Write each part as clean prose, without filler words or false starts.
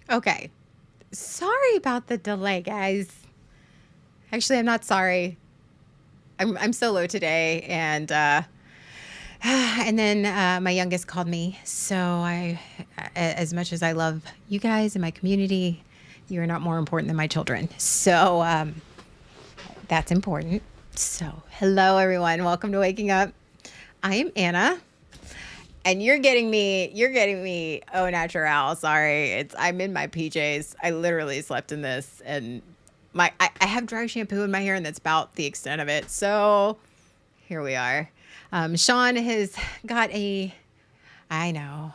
Okay. Sorry about the delay, guys. Actually, I'm not sorry. I'm solo today, and and then my youngest called me. So as much as I love you guys and my community, you are not more important than my children. So that's important. So hello, everyone. Welcome to Waking Up. I am Anna. And you're getting me au natural. Sorry. I'm in my PJs. I literally slept in this, and I have dry shampoo in my hair, and that's about the extent of it. So here we are. Sean has got a I know.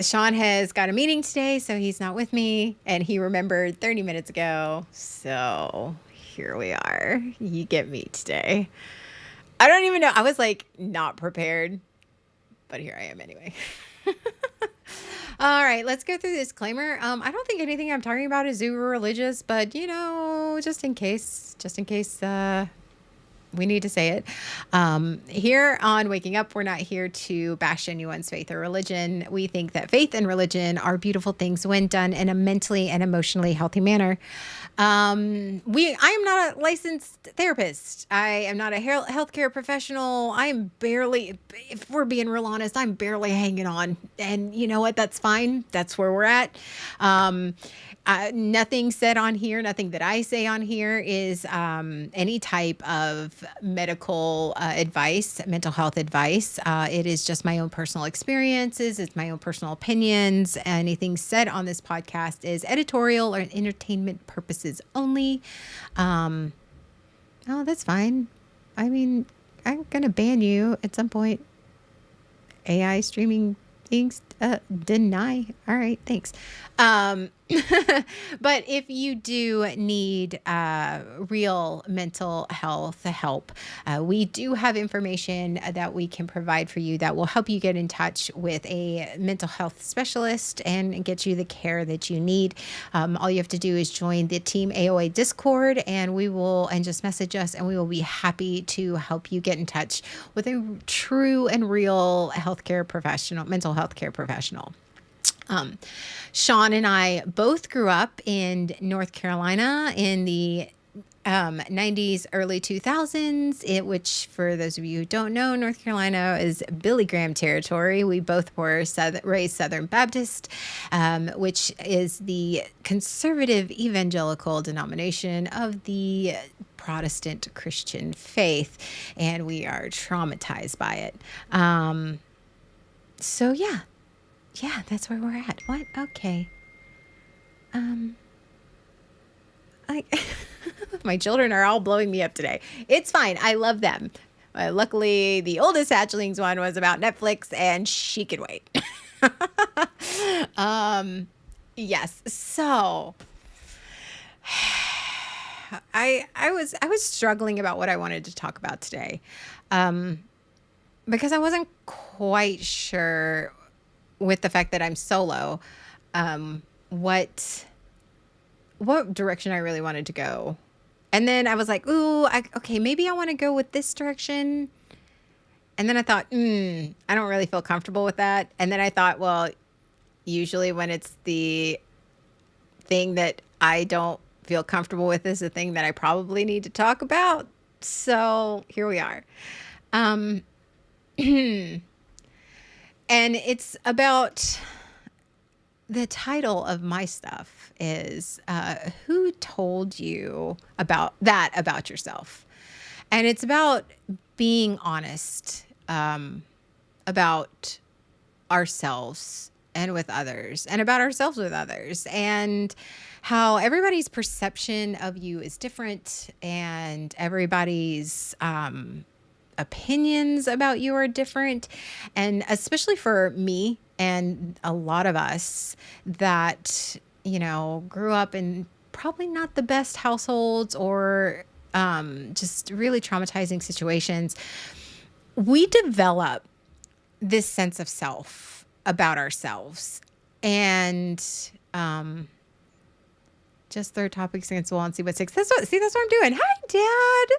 Sean has got a meeting today, so he's not with me, and he remembered 30 minutes ago. So here we are. You get me today. I don't even know. I was like not prepared, but here I am anyway. All right, let's go through the disclaimer. I don't think anything I'm talking about is uber religious, but just in case we need to say it. Here on Waking Up, we're not here to bash anyone's faith or religion. We think that faith and religion are beautiful things when done in a mentally and emotionally healthy manner. I am not a licensed therapist. I am not a healthcare professional. I am barely, if we're being real honest, I'm barely hanging on. And you know what? That's fine. That's where we're at. Um, Nothing said on here, nothing that I say on here is any type of medical advice, mental health advice. It is just my own personal experiences, it's my own personal opinions. Anything said on this podcast is editorial or entertainment purposes only. Oh, that's fine. I mean, I'm going to ban you at some point. AI streaming things, deny. All right, thanks. Um, but if you do need real mental health help, we do have information that we can provide for you that will help you get in touch with a mental health specialist and get you the care that you need. All you have to do is join the Team AOA Discord, and just message us, and we will be happy to help you get in touch with a true and real healthcare professional, mental health care professional. Sean and I both grew up in North Carolina in the 90s, early 2000s, which for those of you who don't know, North Carolina is Billy Graham territory. We both were raised Southern Baptist, which is the conservative evangelical denomination of the Protestant Christian faith, and we are traumatized by it. So yeah, that's where we're at. What? Okay. Um, I my children are all blowing me up today. It's fine. I love them. Luckily, the oldest hatchlings one was about Netflix, and she could wait. um, yes. So, I was struggling about what I wanted to talk about today, um, because I wasn't quite sure with the fact that I'm solo, um, what direction I really wanted to go. And then I was like, ooh, okay, maybe I want to go with this direction. And then I thought, I don't really feel comfortable with that. And then I thought, well, usually when it's the thing that I don't feel comfortable with is the thing that I probably need to talk about. So here we are. Um, and it's about the title of my stuff is Who Told You about yourself? And it's about being honest about ourselves and with others, and about ourselves with others, and how everybody's perception of you is different, and everybody's opinions about you are different. And especially for me and a lot of us that, grew up in probably not the best households, or just really traumatizing situations, we develop this sense of self about ourselves. And just throw topics against the wall and see what sticks. That's what I'm doing. Hi, Dad.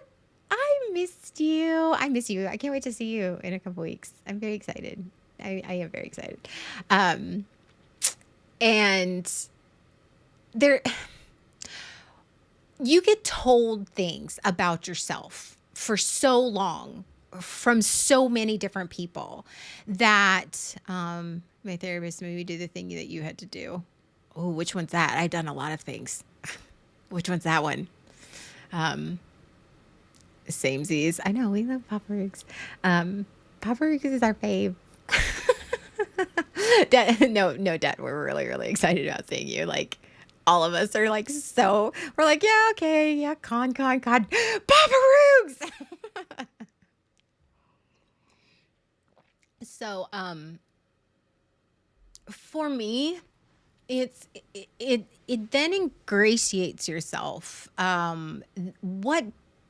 I missed you. I miss you. I can't wait to see you in a couple weeks. I'm very excited. I am very excited. Um, And there, you get told things about yourself for so long from so many different people that my therapist made me do the thing that you had to do. Oh, which one's that? I've done a lot of things. Which one's that one? Samesies. I know we love Papa Rooks. Papa Rooks is our fave. Dad, no, Dad. We're really, really excited about seeing you. Like, all of us are like, so we're like, yeah, okay, yeah, con, Papa Rooks. So, for me, it then ingratiates yourself. What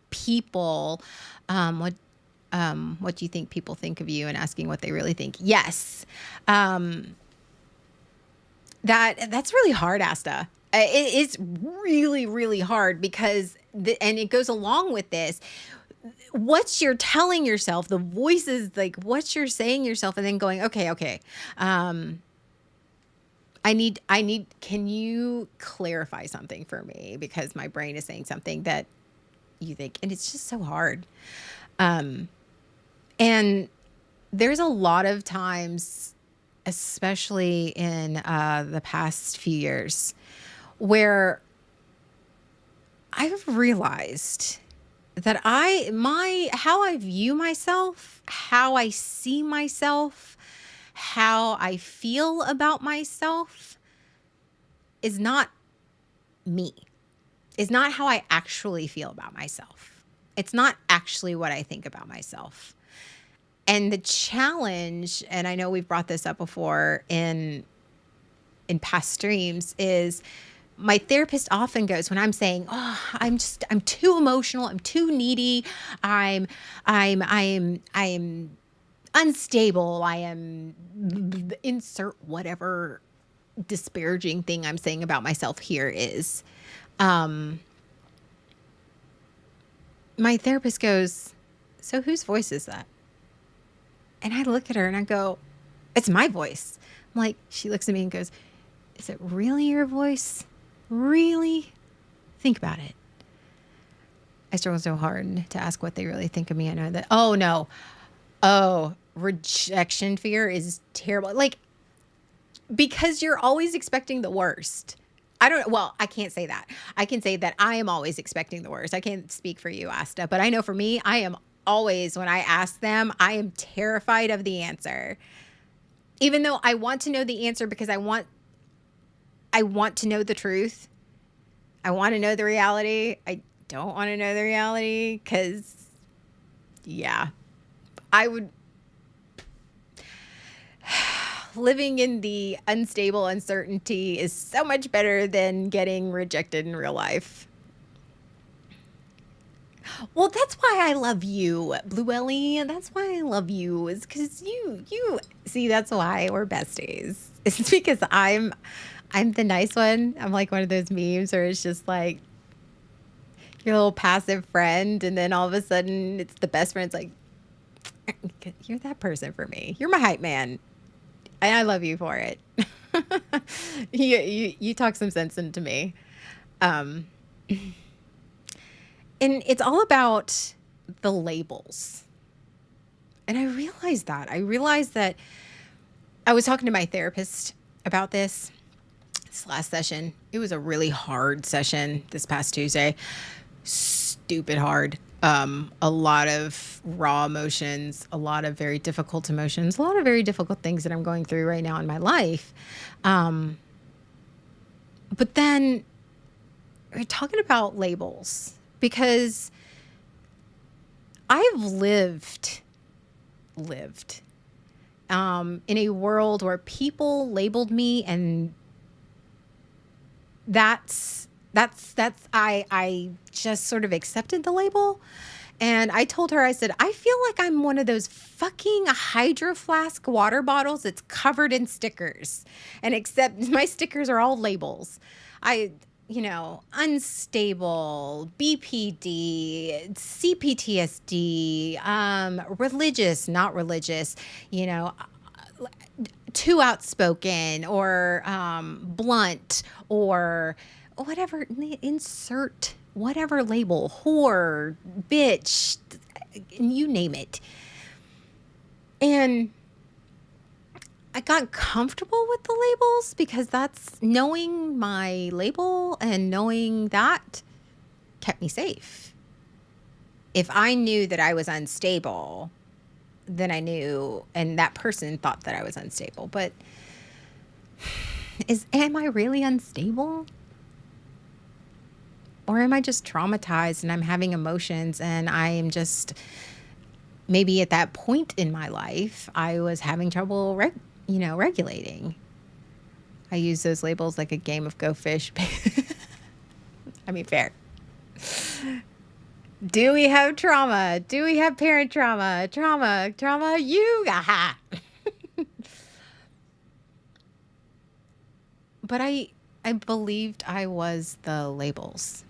people, what what do you think people think of you, and asking what they really think. Yes. That's really hard, Asta. It is really, really hard because, and it goes along with this. What you're telling yourself, the voices, like what you're saying yourself, and then going, okay. I need, can you clarify something for me? Because my brain is saying something that you think, and it's just so hard. And there's a lot of times, especially in the past few years, where I've realized that how I view myself, how I see myself, how I feel about myself is not me. Is not how I actually feel about myself. It's not actually what I think about myself. And the challenge, and I know we've brought this up before in past streams, is my therapist often goes, when I'm saying, "Oh, I'm too emotional, I'm too needy, I'm unstable, I am," insert whatever disparaging thing I'm saying about myself here is. My therapist goes, "So whose voice is that?" And I look at her and I go, "It's my voice." I'm like, she looks at me and goes, "Is it really your voice? Really? Think about it." I struggle so hard to ask what they really think of me. I know that, oh no. Oh, rejection fear is terrible. Like, because you're always expecting the worst. I can't say that. I can say that I am always expecting the worst. I can't speak for you, Asta, but I know for me, I am always, when I ask them, I am terrified of the answer. Even though I want to know the answer because I want to know the truth. I want to know the reality. I don't want to know the reality because, yeah, I would. Living in the unstable uncertainty is so much better than getting rejected in real life. Well, that's why I love you, Blue Ellie. That's why I love you, is because you see, that's why we're besties. It's because I'm the nice one. I'm like one of those memes where it's just like your little passive friend, and then all of a sudden it's the best friend. It's like, you're that person for me. You're my hype man. And I love you for it. You talk some sense into me. Um, and it's all about the labels. And I realized that I was talking to my therapist about this last session. It was a really hard session this past Tuesday. Stupid hard. A lot of raw emotions, a lot of very difficult emotions, a lot of very difficult things that I'm going through right now in my life. But then we're talking about labels, because I've lived in a world where people labeled me, and I just sort of accepted the label. And I told her, I said, I feel like I'm one of those fucking Hydro Flask water bottles that's covered in stickers. And except my stickers are all labels. Unstable, BPD, CPTSD, religious, not religious, too outspoken or blunt or whatever, insert whatever label, whore, bitch, you name it. And I got comfortable with the labels because that's knowing my label and knowing that kept me safe. If I knew that I was unstable, then I knew, and that person thought that I was unstable. But am I really unstable? Or am I just traumatized and I'm having emotions and I am just, maybe at that point in my life, I was having trouble, regulating. I use those labels like a game of Go Fish. I mean, fair. Do we have trauma? Do we have parent trauma? Trauma, you, aha. But I believed I was the labels.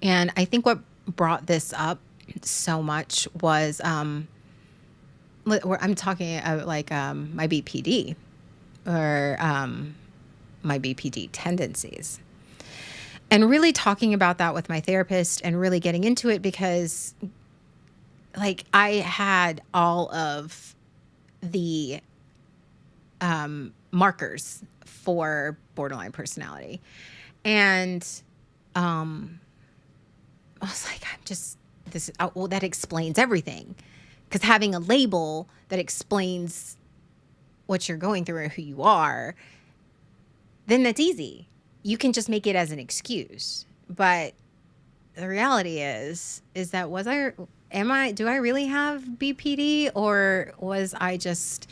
And I think what brought this up so much was, I'm talking like my BPD or my BPD tendencies. And really talking about that with my therapist and really getting into it because like I had all of the markers for borderline personality. And I was like, well, that explains everything. Because having a label that explains what you're going through or who you are, then that's easy. You can just make it as an excuse. But the reality is that do I really have BPD, or was I just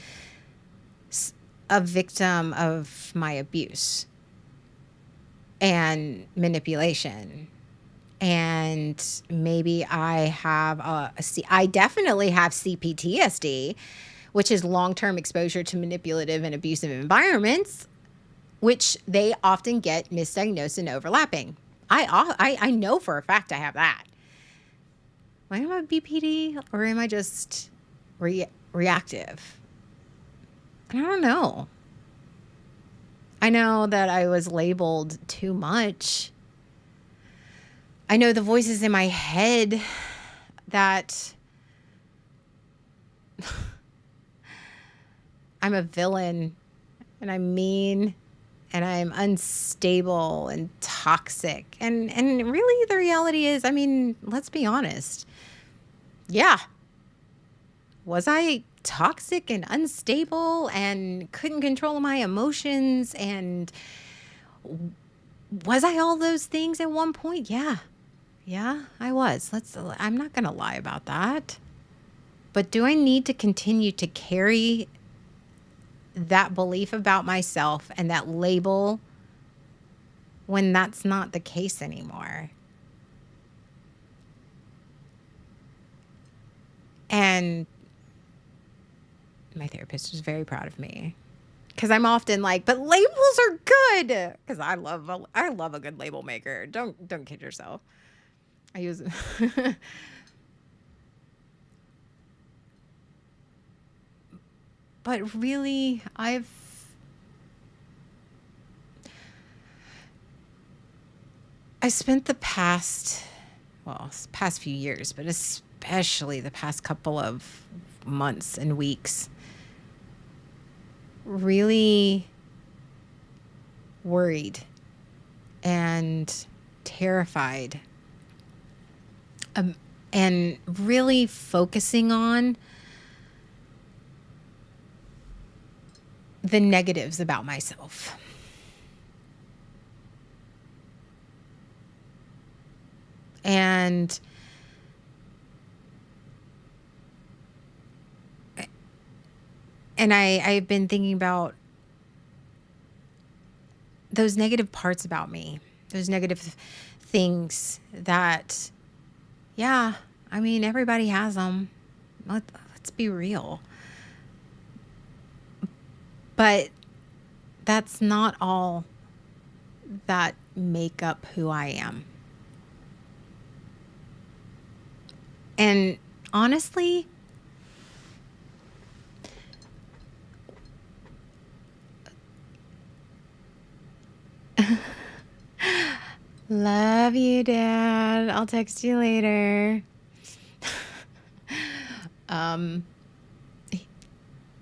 a victim of my abuse and manipulation? And maybe I have I definitely have CPTSD, which is long-term exposure to manipulative and abusive environments, which they often get misdiagnosed and overlapping. I know for a fact I have that. Am I BPD or am I just reactive? I don't know. I know that I was labeled too much. I know the voices in my head that I'm a villain and I'm mean and I'm unstable and toxic. And really the reality is, I mean, let's be honest. Yeah. Was I toxic and unstable and couldn't control my emotions? And was I all those things at one point? Yeah. Yeah, I was. I'm not going to lie about that. But do I need to continue to carry that belief about myself and that label when that's not the case anymore? And my therapist was very proud of me because I'm often like, but labels are good, because I love a good label maker. Don't kid yourself. I use but really I spent the past few years, but especially the past couple of months and weeks really worried and terrified, and really focusing on the negatives about myself. And I've been thinking about those negative parts about me, those negative things that, yeah, I mean, everybody has them. Let's be real. But that's not all that make up who I am. And honestly, Love you, Dad. I'll text you later. Um,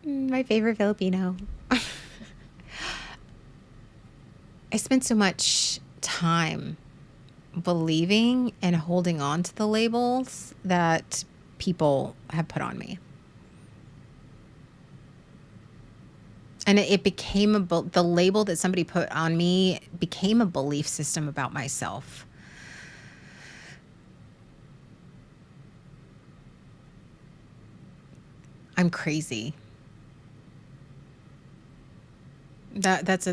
my favorite Filipino. I spent so much time believing and holding on to the labels that people have put on me. And it became the label that somebody put on me became a belief system about myself. I'm crazy. That's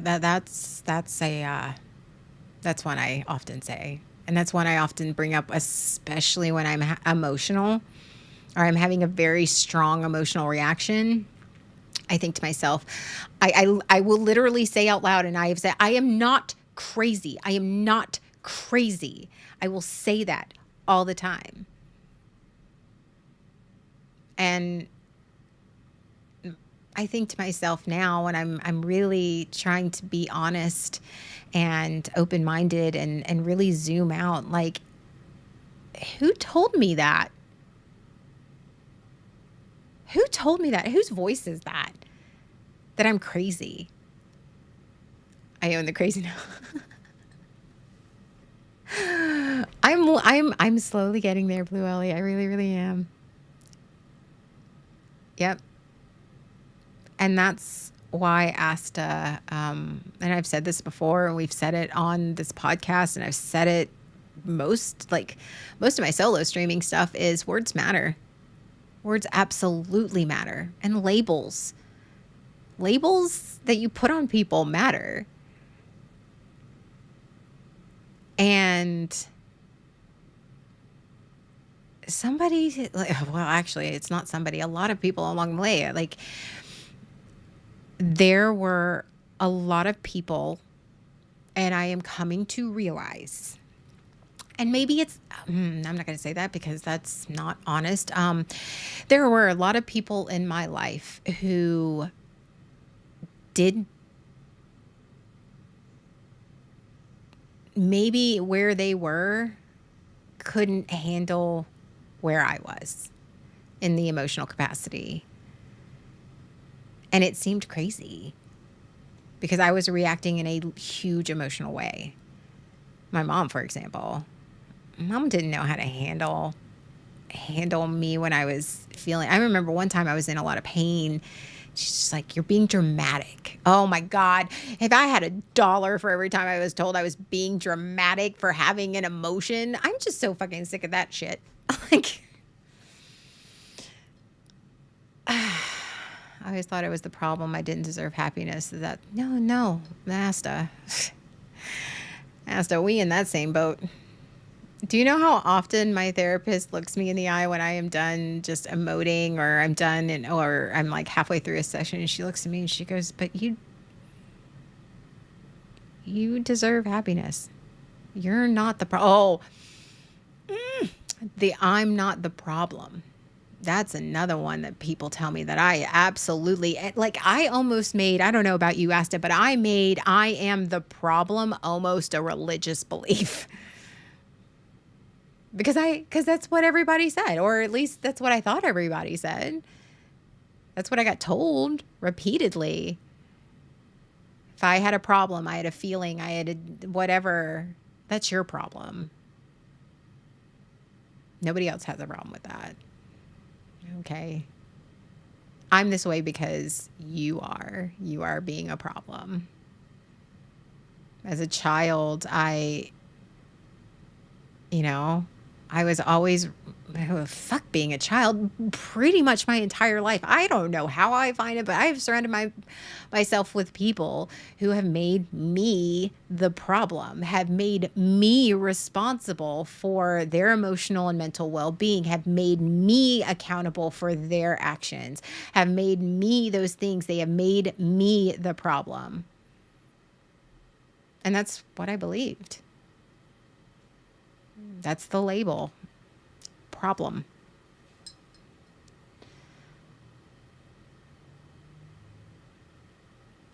one I often say, and that's one I often bring up, especially when I'm emotional or I'm having a very strong emotional reaction. I think to myself, I will literally say out loud, and I have said, I am not crazy. I am not crazy. I will say that all the time. And I think to myself now, when I'm really trying to be honest and open-minded and really zoom out, like, who told me that? Who told me that? Whose voice is that? That I'm crazy. I own the crazy now. I'm slowly getting there, Blue Ellie. I really, really am. Yep. And that's why Asta, and I've said this before, and we've said it on this podcast, and I've said it most of my solo streaming stuff, is words matter. Words absolutely matter. And labels that you put on people matter. And somebody, well, actually, it's not somebody, a lot of people along the way, like, there were a lot of people, and I am coming to realize, and maybe it's, I'm not going to say that because that's not honest. There were a lot of people in my life who did maybe where they were couldn't handle where I was in the emotional capacity. And it seemed crazy because I was reacting in a huge emotional way. My mom, for example, mom didn't know how to handle me when I was feeling. I remember one time I was in a lot of pain. She's just like, "You're being dramatic." Oh my God. If I had $1 for every time I was told I was being dramatic for having an emotion, I'm just so fucking sick of that shit. Like, I always thought it was the problem. I didn't deserve happiness. That no, Asta, we in that same boat. Do you know how often my therapist looks me in the eye when I am done just emoting, or I'm done or I'm like halfway through a session, and she looks at me and she goes, "But you deserve happiness. You're not the problem." I'm not the problem. That's another one that people tell me that I absolutely, like, I almost made, I don't know about you, Asta, but I am the problem almost a religious belief. Because that's what everybody said, or at least that's what I thought everybody said. That's what I got told repeatedly. If I had a problem, I had a feeling, I had whatever, that's your problem. Nobody else has a problem with that. Okay. I'm this way because you are being a problem. As a child, I was always, fuck being a child, pretty much my entire life. I don't know how I find it, but I've surrounded myself with people who have made me the problem, have made me responsible for their emotional and mental well-being, have made me accountable for their actions, have made me those things. They have made me the problem. And that's what I believed. That's the label. Problem.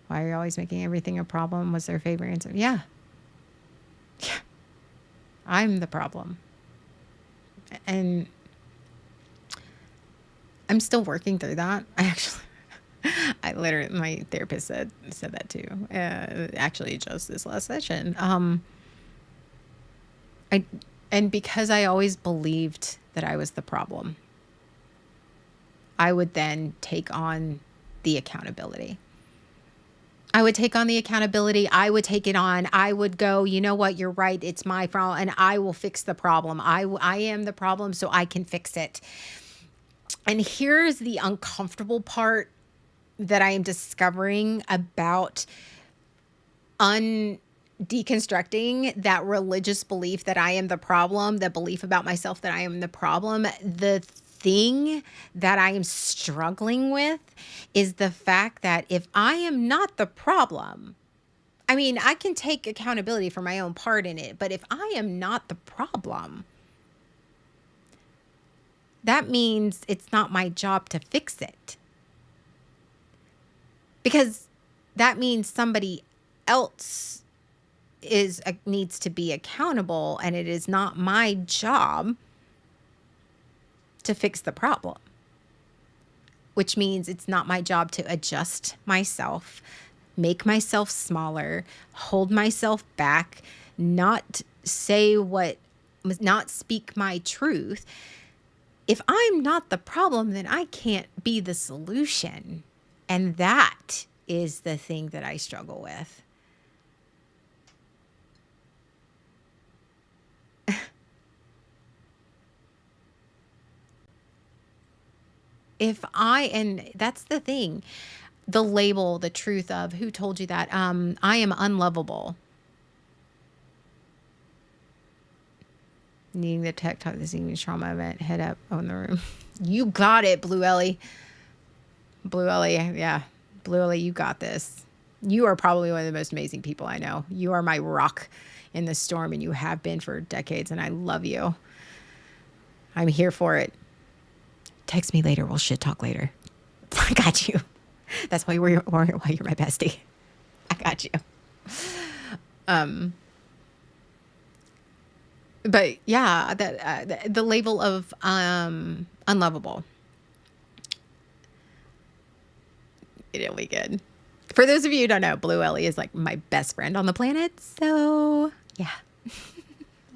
Why are you always making everything a problem? Was their favorite answer? Yeah. I'm the problem. And I'm still working through that. I literally, my therapist said that too. Actually, just this last session. I and because I always believed that I was the problem, I would then take on the accountability. I would take on the accountability. I would take it on. I would go, you know what? You're right. It's my problem, and I will fix the problem. I am the problem, so I can fix it. And here's the uncomfortable part that I am discovering about deconstructing that religious belief that I am the problem, the belief about myself that I am the problem. The thing that I am struggling with is the fact that if I am not the problem, I mean, I can take accountability for my own part in it, but if I am not the problem, that means it's not my job to fix it. Because that means somebody else needs to be accountable, and it is not my job to fix the problem, which means it's not my job to adjust myself, make myself smaller, hold myself back, not speak my truth. If I'm not the problem, then I can't be the solution. And that is the thing that I struggle with. And that's the thing, the label, the truth of who told you that, I am unlovable. Needing the tech talk this evening's trauma event, head up on the room. You got it, Blue Ellie. Blue Ellie, yeah. Blue Ellie, you got this. You are probably one of the most amazing people I know. You are my rock in the storm, and you have been for decades, and I love you. I'm here for it. Text me later. We'll shit talk later. I got you. That's why you're my bestie. I got you. But yeah, that the label of unlovable. It'll be good. For those of you who don't know, Blue Ellie is like my best friend on the planet. So yeah,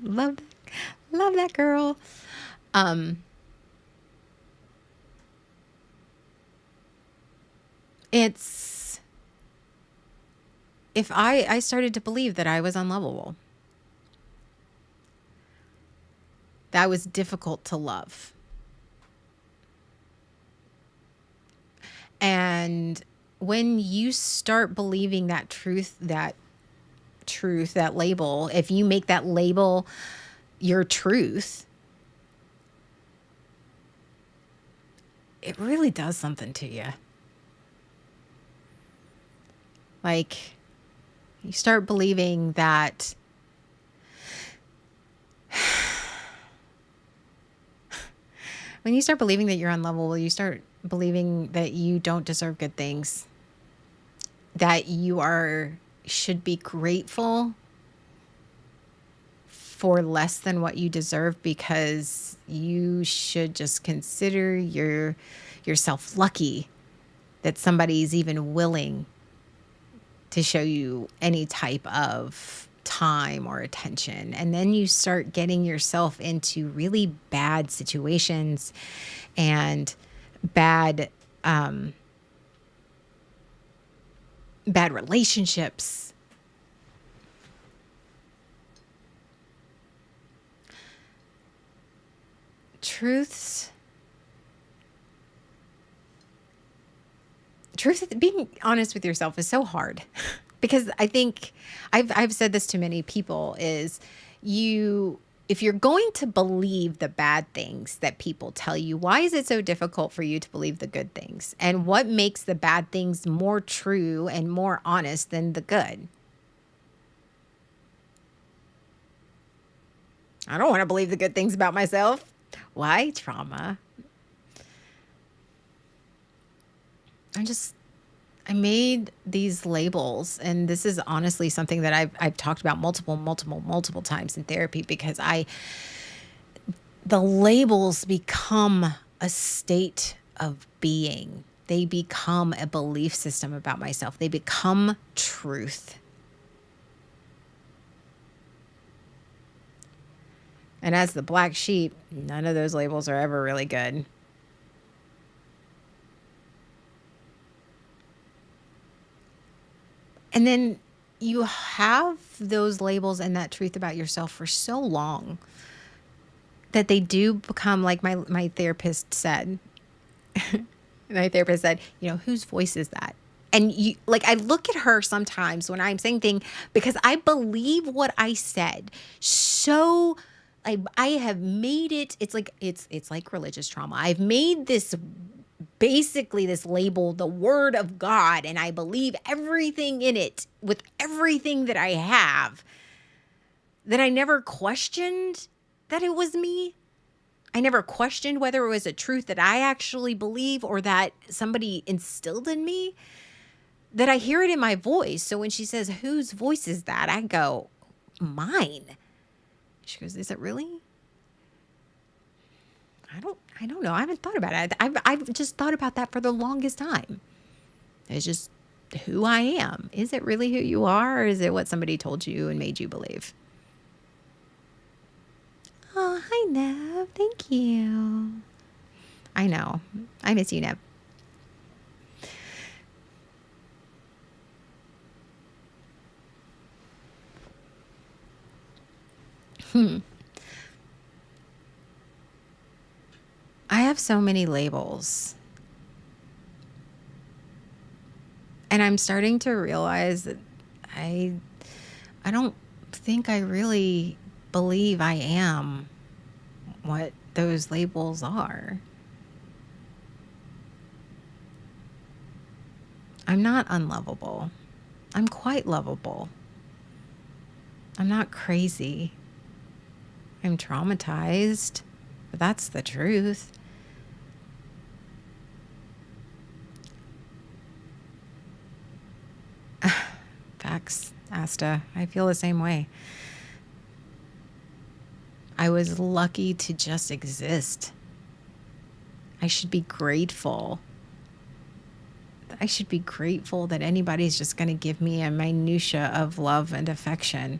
love that girl. It's if I started to believe that I was unlovable, that was difficult to love. And when you start believing that truth, that label, if you make that label your truth, it really does something to you. Like, you start believing that when you start believing that you're unlovable, you start believing that you don't deserve good things, that you should be grateful for less than what you deserve, because you should just consider yourself lucky that somebody's even willing to show you any type of time or attention. And then you start getting yourself into really bad situations and bad relationships. Being honest with yourself is so hard because I think I've said this to many people is if you're going to believe the bad things that people tell you, why is it so difficult for you to believe the good things? And what makes the bad things more true and more honest than the good? I don't want to believe the good things about myself. Why? Trauma. I made these labels, and this is honestly something that I've talked about multiple times in therapy because the labels become a state of being. They become a belief system about myself. They become truth. And as the black sheep, none of those labels are ever really good. And then you have those labels and that truth about yourself for so long that they do become, like my therapist said. My therapist said, whose voice is that? And I look at her sometimes when I'm saying things because I believe what I said. So I have made it. It's like religious trauma. I've made this basically this label, the word of God, and I believe everything in it with everything that I have, that I never questioned that it was me. I never questioned whether it was a truth that I actually believe or that somebody instilled in me, that I hear it in my voice. So when she says, whose voice is that? I go, mine. She goes, is it really? I don't know. I haven't thought about it. I've just thought about that for the longest time. It's just who I am. Is it really who you are, or is it what somebody told you and made you believe? Oh, hi, Nev. Thank you. I know. I miss you, Nev. I have so many labels. And I'm starting to realize that I don't think I really believe I am what those labels are. I'm not unlovable. I'm quite lovable. I'm not crazy. I'm traumatized, but that's the truth. Facts, Asta. I feel the same way. I was lucky to just exist. I should be grateful. I should be grateful that anybody's just going to give me a minutia of love and affection.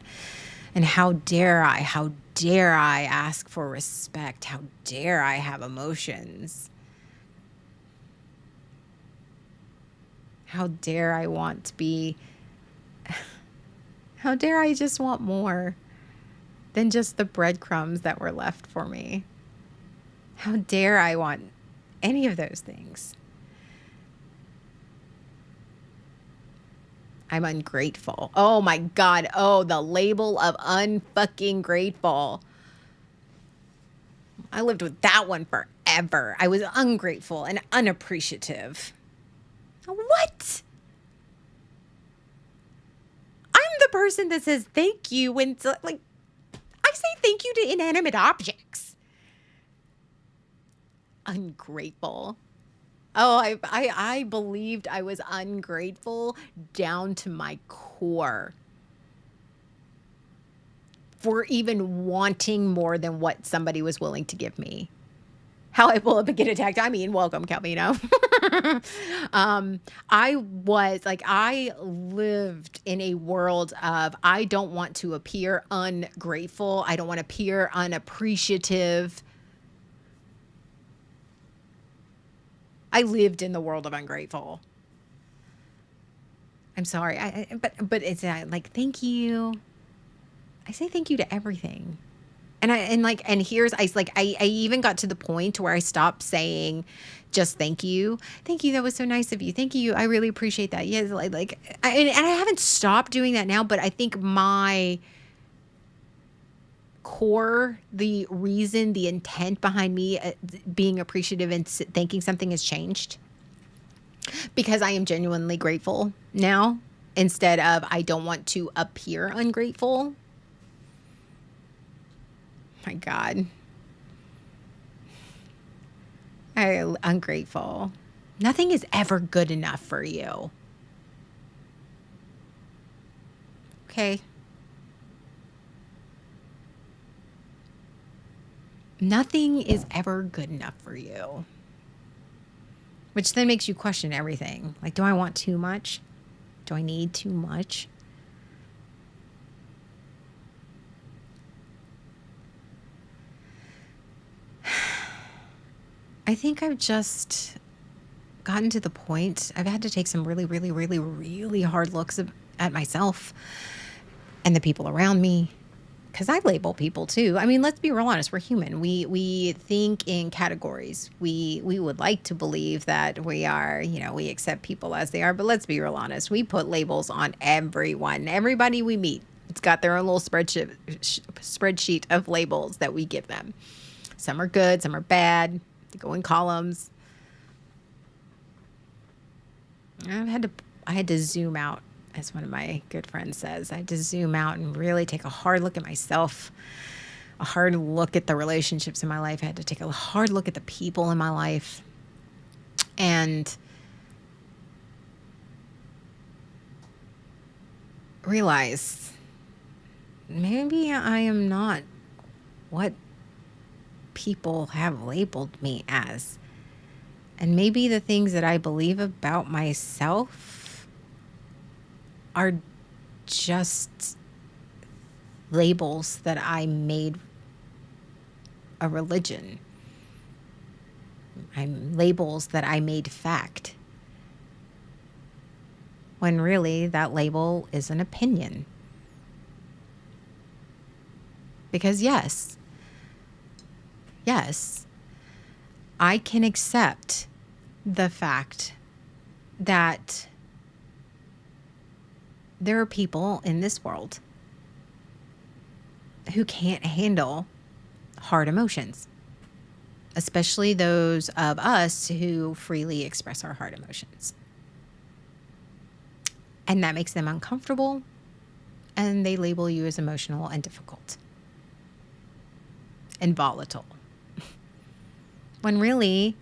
And how dare I ask for respect? How dare I have emotions? How dare I want to be, how dare I just want more than just the breadcrumbs that were left for me? How dare I want any of those things? I'm ungrateful. Oh my God. Oh, the label of unfucking grateful. I lived with that one forever. I was ungrateful and unappreciative. What? I'm the person that says thank you when, like, I say thank you to inanimate objects. Ungrateful. Oh, I believed I was ungrateful down to my core for even wanting more than what somebody was willing to give me. How I pull up and get attacked. I mean, welcome, Calvino. I lived in a world of, I don't want to appear ungrateful. I don't want to appear unappreciative. I lived in the world of ungrateful. I'm sorry. But it's like, thank you. I say thank you to everything. And here's, I even got to the point where I stopped saying just thank you. Thank you. That was so nice of you. Thank you. I really appreciate that. Yes. And I haven't stopped doing that now, but I think my core, the reason, the intent behind me being appreciative and thanking something has changed because I am genuinely grateful now instead of I don't want to appear ungrateful. My God. I'm ungrateful. Nothing is ever good enough for you. okay. Nothing is ever good enough for you, which then makes you question everything. Like, do I want too much? Do I need too much? I think I've just gotten to the point, I've had to take some really, really, really, really hard looks at myself and the people around me. Because I label people too. I mean, let's be real honest. We're human. We think in categories. We would like to believe that we are, we accept people as they are. But let's be real honest. We put labels on everyone, everybody we meet. It's got their own little spreadsheet of labels that we give them. Some are good, some are bad. They go in columns. I had to zoom out, as one of my good friends says. I had to zoom out and really take a hard look at myself, a hard look at the relationships in my life. I had to take a hard look at the people in my life, and realize maybe I am not what people have labeled me as. And maybe the things that I believe about myself are just labels that I made a religion. Labels that I made fact. When really that label is an opinion. Because yes, I can accept the fact that there are people in this world who can't handle hard emotions, especially those of us who freely express our hard emotions. And that makes them uncomfortable, and they label you as emotional and difficult and volatile. When really,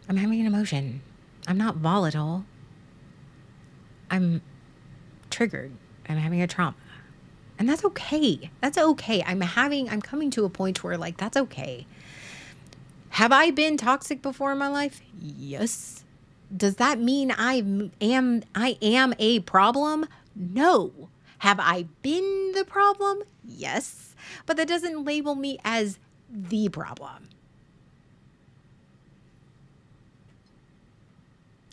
I'm having an emotion. I'm not volatile. I'm triggered. I'm having a trauma. And that's okay. That's okay. I'm coming to a point where that's okay. Have I been toxic before in my life? Yes. Does that mean I am a problem? No. Have I been the problem? Yes. But that doesn't label me as the problem.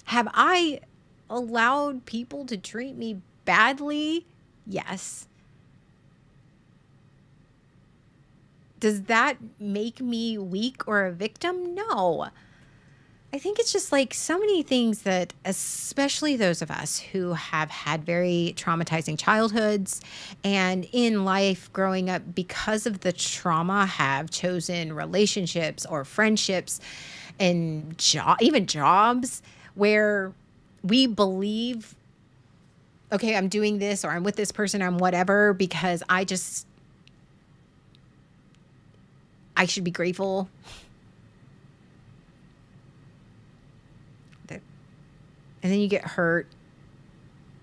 Have I allowed people to treat me badly? Yes. Does that make me weak or a victim? No. I think it's just so many things that, especially those of us who have had very traumatizing childhoods and in life growing up because of the trauma, have chosen relationships or friendships and even jobs where we believe, okay, I'm doing this or I'm with this person, I'm whatever, because I should be grateful. And then you get hurt.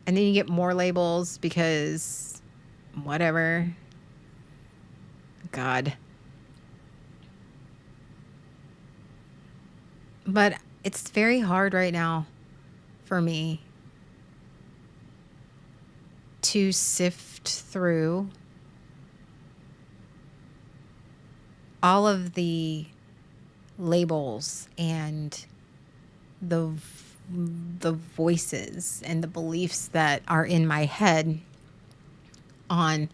And then you get more labels because whatever. God. But it's very hard right now for me to sift through all of the labels and the voices and the beliefs that are in my head on,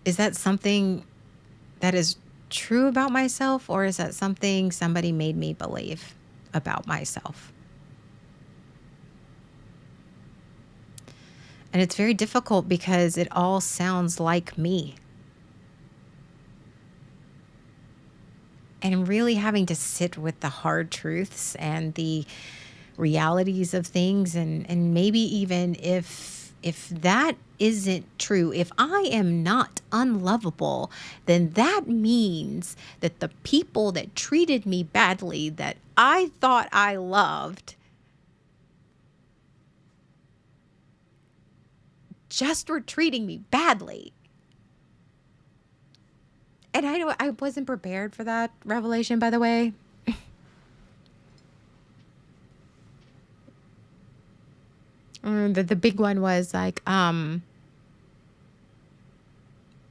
is that something that is true about myself, or is that something somebody made me believe about myself? And it's very difficult because it all sounds like me. And really having to sit with the hard truths and the realities of things, and maybe even if that isn't true, if I am not unlovable, then that means that the people that treated me badly, that I thought I loved, just were treating me badly. And I wasn't prepared for that revelation, by the way. The big one was like, I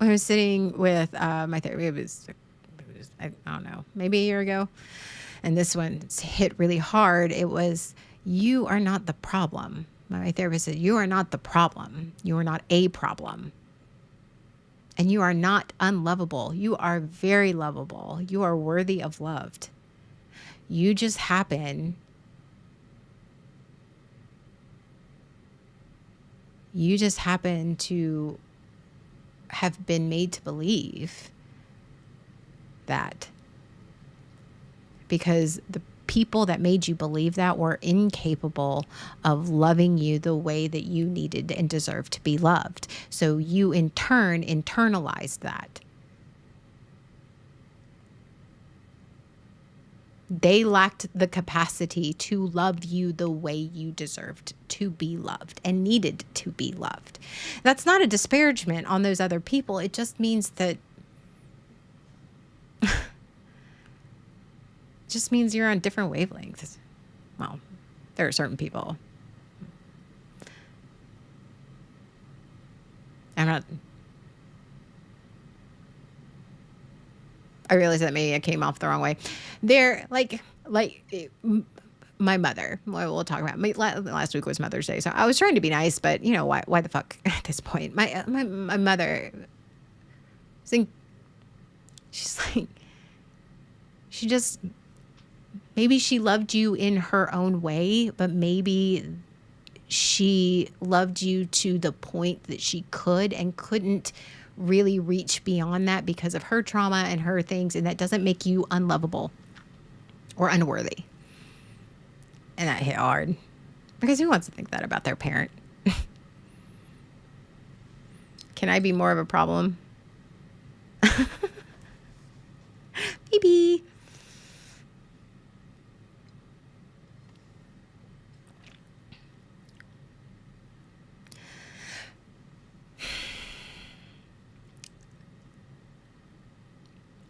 was sitting with my therapist. I don't know, maybe a year ago. And this one hit really hard. It was, you are not the problem. My therapist said, you are not the problem. You are not a problem. And you are not unlovable. You are very lovable. You are worthy of loved. You just happen to have been made to believe that, because the people that made you believe that were incapable of loving you the way that you needed and deserved to be loved. So you in turn internalized that. They lacked the capacity to love you the way you deserved to be loved and needed to be loved. That's not a disparagement on those other people. It just means that just means you're on different wavelengths. Well, there are certain people. I realize that maybe I came off the wrong way. They're like my mother. We'll talk about. Last week was Mother's Day, so I was trying to be nice, but you know why? Why the fuck at this point? My mother. She's like, she just. Maybe she loved you in her own way, but maybe she loved you to the point that she could and couldn't really reach beyond that because of her trauma and her things. And that doesn't make you unlovable or unworthy. And that hit hard, because who wants to think that about their parent? Can I be more of a problem? Maybe.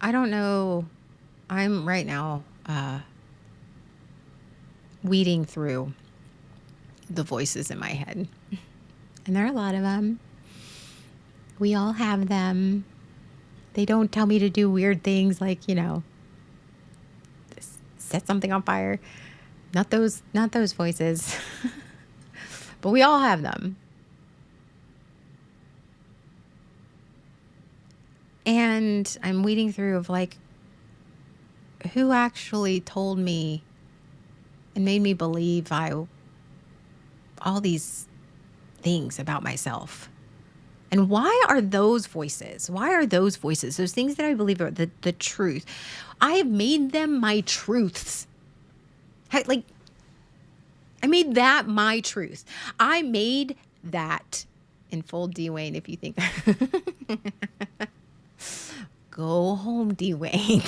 I don't know. I'm right now weeding through the voices in my head. And there are a lot of them. We all have them. They don't tell me to do weird things like, you know, set something on fire. Not those voices. But we all have them. And I'm weeding through of like, who actually told me and made me believe all these things about myself. And why are those voices? Those things that I believe are the truth. I have made them my truths. Like, I made that my truth. I made that, in full Dwayne, if you think that. Go home, Dwayne.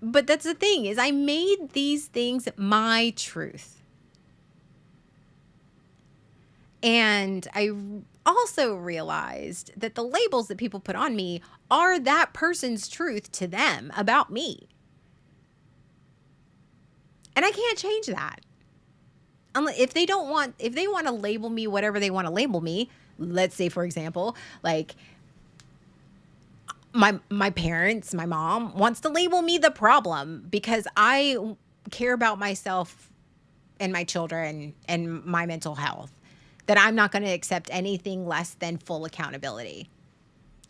But that's the thing, is I made these things my truth. And I also realized that the labels that people put on me are that person's truth to them about me. And I can't change that. If they want to label me whatever they want to label me, let's say, for example, like my parents, my mom wants to label me the problem because I care about myself and my children and my mental health, that I'm not going to accept anything less than full accountability.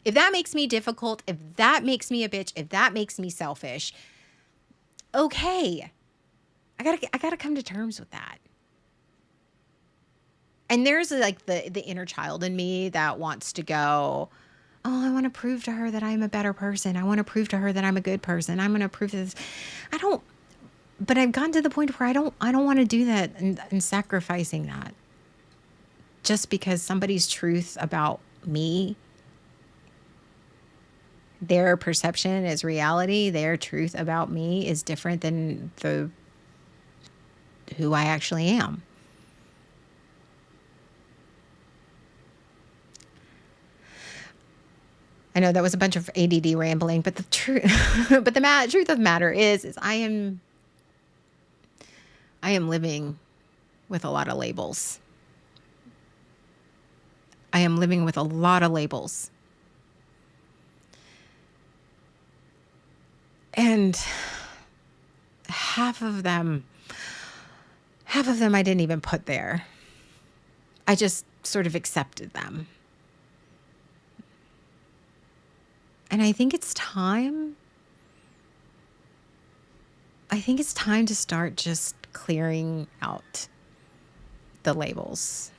If that makes me difficult, if that makes me a bitch, if that makes me selfish, okay. I gotta come to terms with that. And there's like the inner child in me that wants to go, oh, I want to prove to her that I'm a better person. I want to prove to her that I'm a good person. I'm going to prove this. But I've gotten to the point where I don't want to do that and sacrificing that just because somebody's truth about me, their perception is reality. Their truth about me is different than who I actually am. I know that was a bunch of ADD rambling, but the truth, but the truth of the matter is I am living with a lot of labels. I am living with a lot of labels. And half of them I didn't even put there. I just sort of accepted them. And I think it's time. I think it's time to start just clearing out the labels.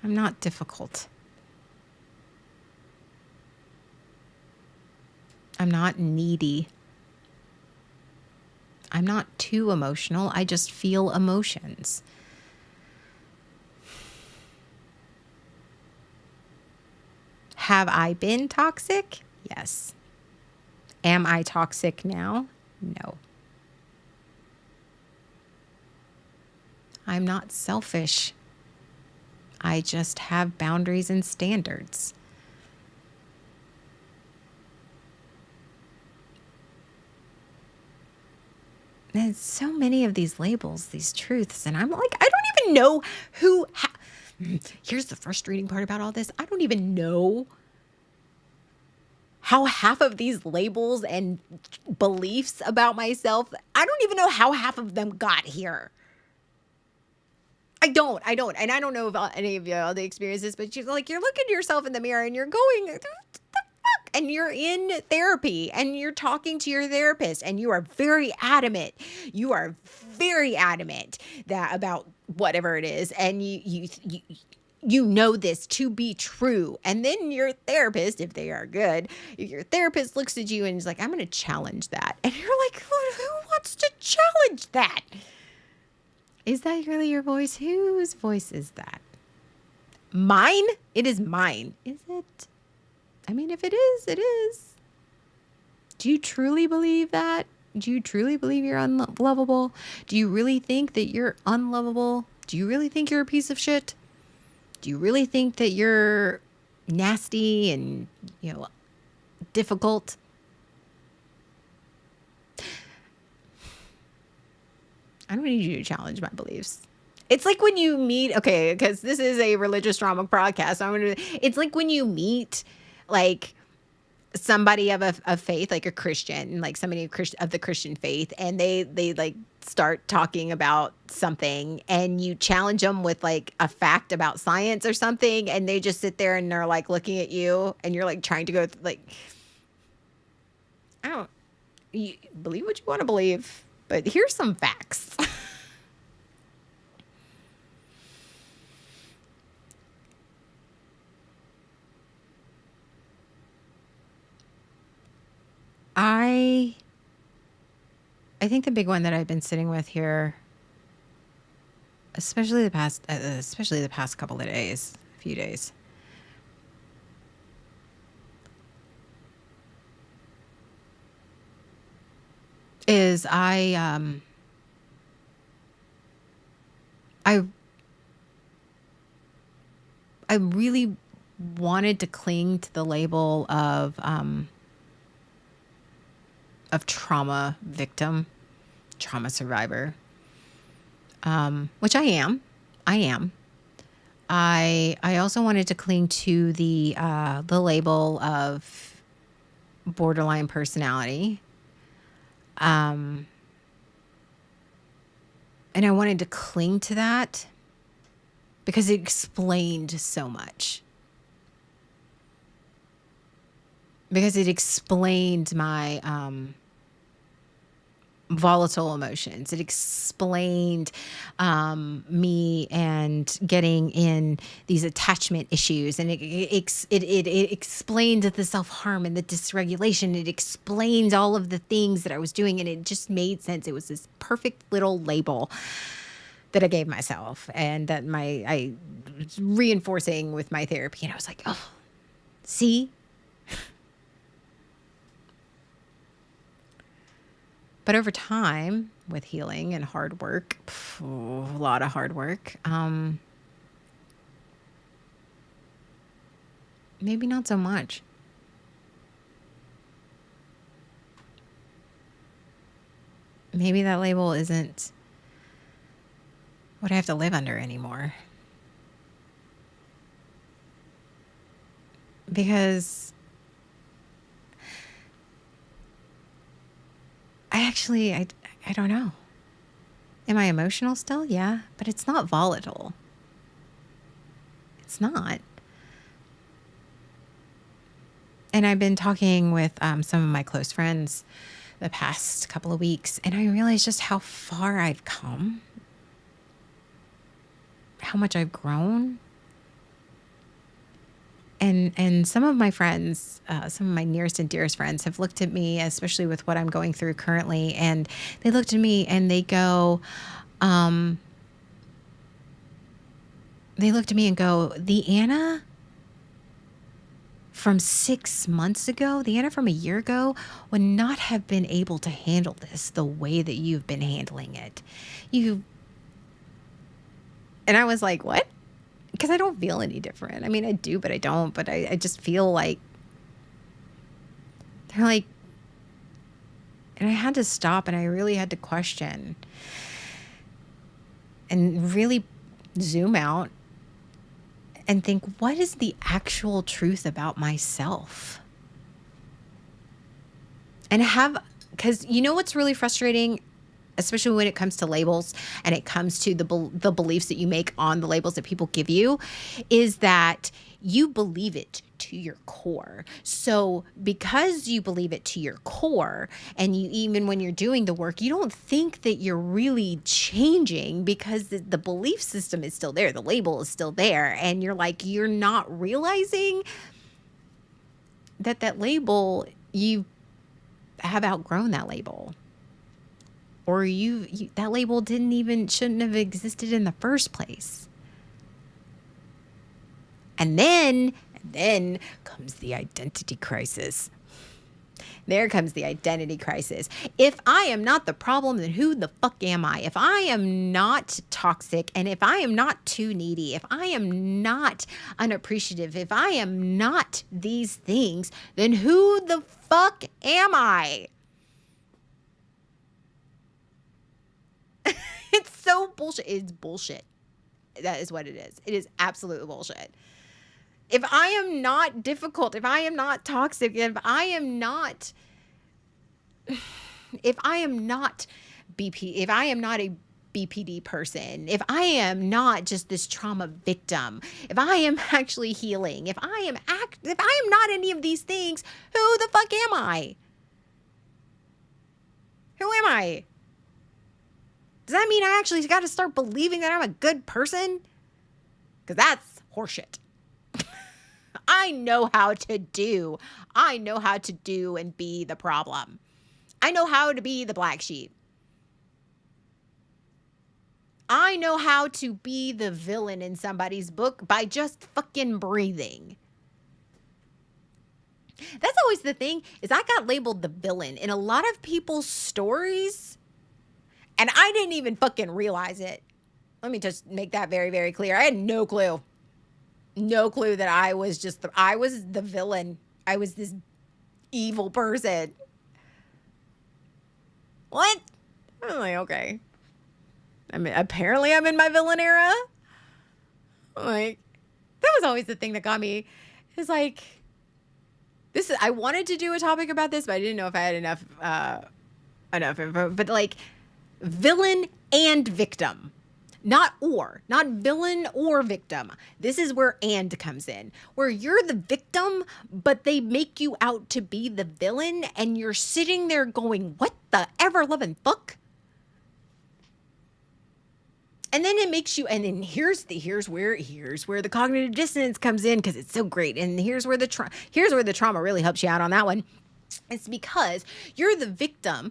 I'm not difficult. I'm not needy. I'm not too emotional. I just feel emotions. Have I been toxic? Yes. Am I toxic now? No. I'm not selfish. I just have boundaries and standards. There's so many of these labels, these truths, and I'm like, I don't even know who. Here's the frustrating part about all this. I don't even know how half of these labels and beliefs about myself, I don't even know how half of them got here. I don't. And I don't know about any of y'all the experiences, but you're looking at yourself in the mirror and you're going, what the fuck? And you're in therapy and you're talking to your therapist and you are very adamant. You are very adamant that about whatever it is. And you know this to be true. And then your therapist, if they are good, your therapist looks at you and is like, I'm going to challenge that. And you're like, who wants to challenge that? Is that really your voice? Whose voice is that? Mine? It is mine. Is it? I mean, if it is, it is. Do you truly believe that? Do you truly believe you're unlovable? Do you really think that you're unlovable? Do you really think you're a piece of shit? Do you really think that you're nasty and, difficult? I don't need you to challenge my beliefs. It's like when you meet, okay, because this is a religious drama podcast. It's like when you meet, like, somebody of faith, like a Christian, like somebody of the Christian faith, and they like start talking about something, and you challenge them with like a fact about science or something, and they just sit there and they're like looking at you, and you're like trying to go you believe what you want to believe, but here's some facts. I think the big one that I've been sitting with here, especially the past couple of days, few days, is I really wanted to cling to the label of trauma victim, trauma survivor, which I am. I also wanted to cling to the label of borderline personality. And I wanted to cling to that because it explained so much. Because it explained my volatile emotions. It explained me and getting in these attachment issues, and it explained the self-harm and the dysregulation. It explained all of the things that I was doing, and it just made sense. It was this perfect little label that I gave myself, and that I was reinforcing with my therapy. And I was like, oh, see? But over time, with healing and hard work, a lot of hard work, maybe not so much. Maybe that label isn't what I have to live under anymore. Because I don't know. Am I emotional still? Yeah, but it's not volatile. It's not. And I've been talking with some of my close friends the past couple of weeks, and I realized just how far I've come, how much I've grown. And some of my friends, some of my nearest and dearest friends have looked at me, especially with what I'm going through currently, and they looked at me and they go, the Anna from 6 months ago, the Anna from a year ago would not have been able to handle this the way that you've been handling it. And I was like, what? Because I don't feel any different. I mean, I do, but I don't. But I just feel like they're like, and I had to stop and I really had to question and really zoom out and think, what is the actual truth about myself? And because you know what's really frustrating, especially when it comes to labels and it comes to the beliefs that you make on the labels that people give you, is that you believe it to your core. So because you believe it to your core, and you, even when you're doing the work, you don't think that you're really changing because the belief system is still there. The label is still there. And you're not realizing that label, you have outgrown that label. Or that label shouldn't have existed in the first place. And then comes the identity crisis. There comes the identity crisis. If I am not the problem, then who the fuck am I? If I am not toxic, and if I am not too needy, if I am not unappreciative, if I am not these things, then who the fuck am I? It's so bullshit. It's bullshit. That is what it is. It is absolute bullshit. If I am not difficult, if I am not toxic, if I am not a BPD person, if I am not just this trauma victim, if I am actually healing, if I am not any of these things, who the fuck am I? Who am I? Does that mean I actually got to start believing that I'm a good person? Because that's horseshit. I know how to do and be the problem. I know how to be the black sheep. I know how to be the villain in somebody's book by just fucking breathing. That's always the thing, is I got labeled the villain in a lot of people's stories. And I didn't even fucking realize it. Let me just make that very, very clear. I had no clue. No clue that I was the villain. I was this evil person. What? I'm like, okay. Apparently I'm in my villain era. Like, that was always the thing that got me. It's like, I wanted to do a topic about this, but I didn't know if I had enough info. But like, villain and victim, not villain or victim. This is where and comes in, where you're the victim, but they make you out to be the villain, and you're sitting there going, what the ever loving fuck? And then it makes you, and then here's where the cognitive dissonance comes in, because it's so great. And here's where the trauma really helps you out on that one. It's because you're the victim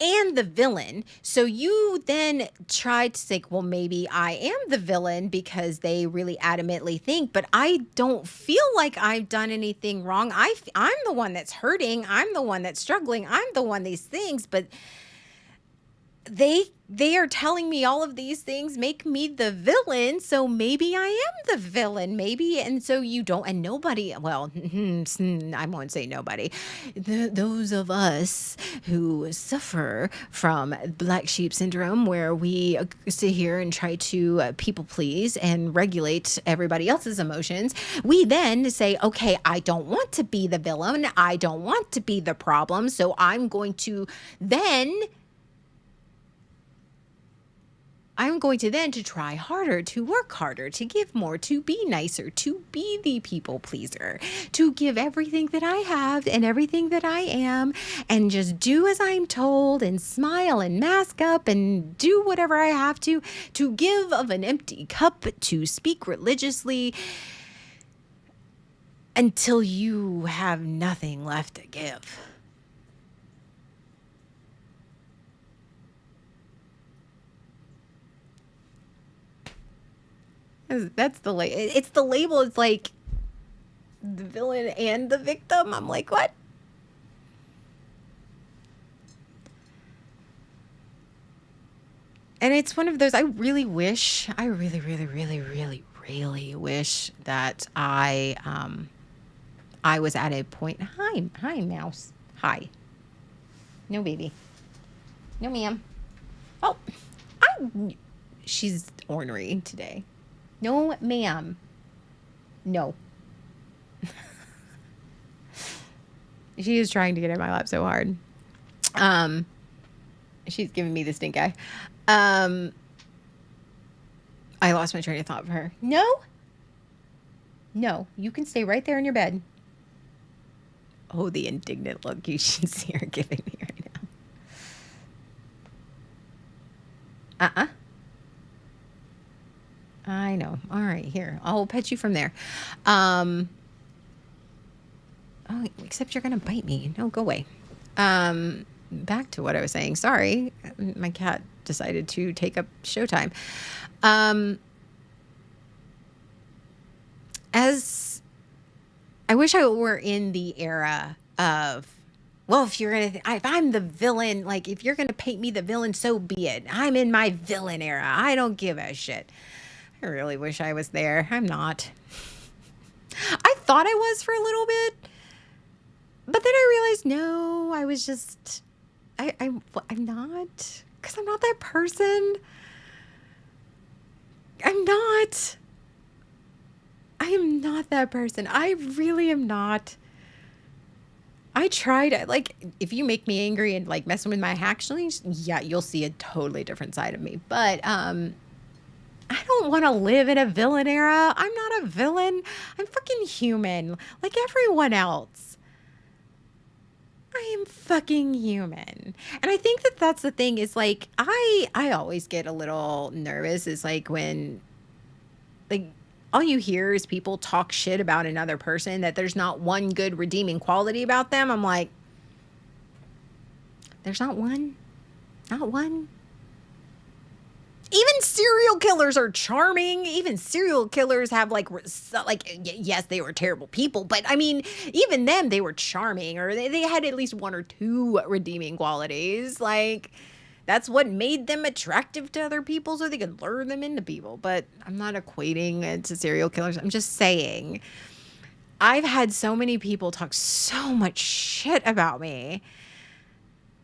and the villain. So you then try to say, well, maybe I am the villain because they really adamantly think, but I don't feel like I've done anything wrong. I'm the one that's hurting. I'm the one that's struggling. I'm the one these things. But they are telling me all of these things make me the villain, so maybe I am the villain, maybe. And so you don't, and nobody, well, I won't say nobody, those of us who suffer from black sheep syndrome, where we sit here and try to people please and regulate everybody else's emotions, we then say, okay, I don't want to be the villain, I don't want to be the problem, so I'm going to then to try harder, to work harder, to give more, to be nicer, to be the people pleaser, to give everything that I have and everything that I am, and just do as I'm told and smile and mask up and do whatever I have to give of an empty cup, to speak religiously until you have nothing left to give. That's the it's the label. It's like the villain and the victim. I'm like, what? And it's one of those, I really wish, I really, really, really, really, really wish that I was at a point. Hi, mouse. Hi. No, baby. No, ma'am. Oh, she's ornery today. No, ma'am. No. She is trying to get in my lap so hard. She's giving me the stink eye. I lost my train of thought for her. No, you can stay right there in your bed. Oh, the indignant look you should see her giving me right now. I know. All right, here. I'll pet you from there. Oh, except you're going to bite me. No, go away. Back to what I was saying. Sorry. My cat decided to take up showtime. As I wish I were in the era of, well, if I'm the villain, like if you're going to paint me the villain, so be it. I'm in my villain era. I don't give a shit. I really wish I was there. I'm not. I thought I was for a little bit, but then I realized, no, I was just, I'm not, because I'm not that person. I'm not that person. I really am not. I tried, like, if you make me angry and like messing with my actions, yeah, you'll see a totally different side of me. But, I don't want to live in a villain era. I'm not a villain. I'm fucking human, like everyone else. I am fucking human. And I think that that's the thing is like, I always get a little nervous is like when, like, all you hear is people talk shit about another person, that there's not one good redeeming quality about them. I'm like, there's not one. Not one. Even serial killers are charming. Even serial killers have like, yes, they were terrible people, but I mean, even them, they were charming, or they had at least one or two redeeming qualities. Like, that's what made them attractive to other people, so they could lure them into people. But I'm not equating it to serial killers. I'm just saying, I've had so many people talk so much shit about me.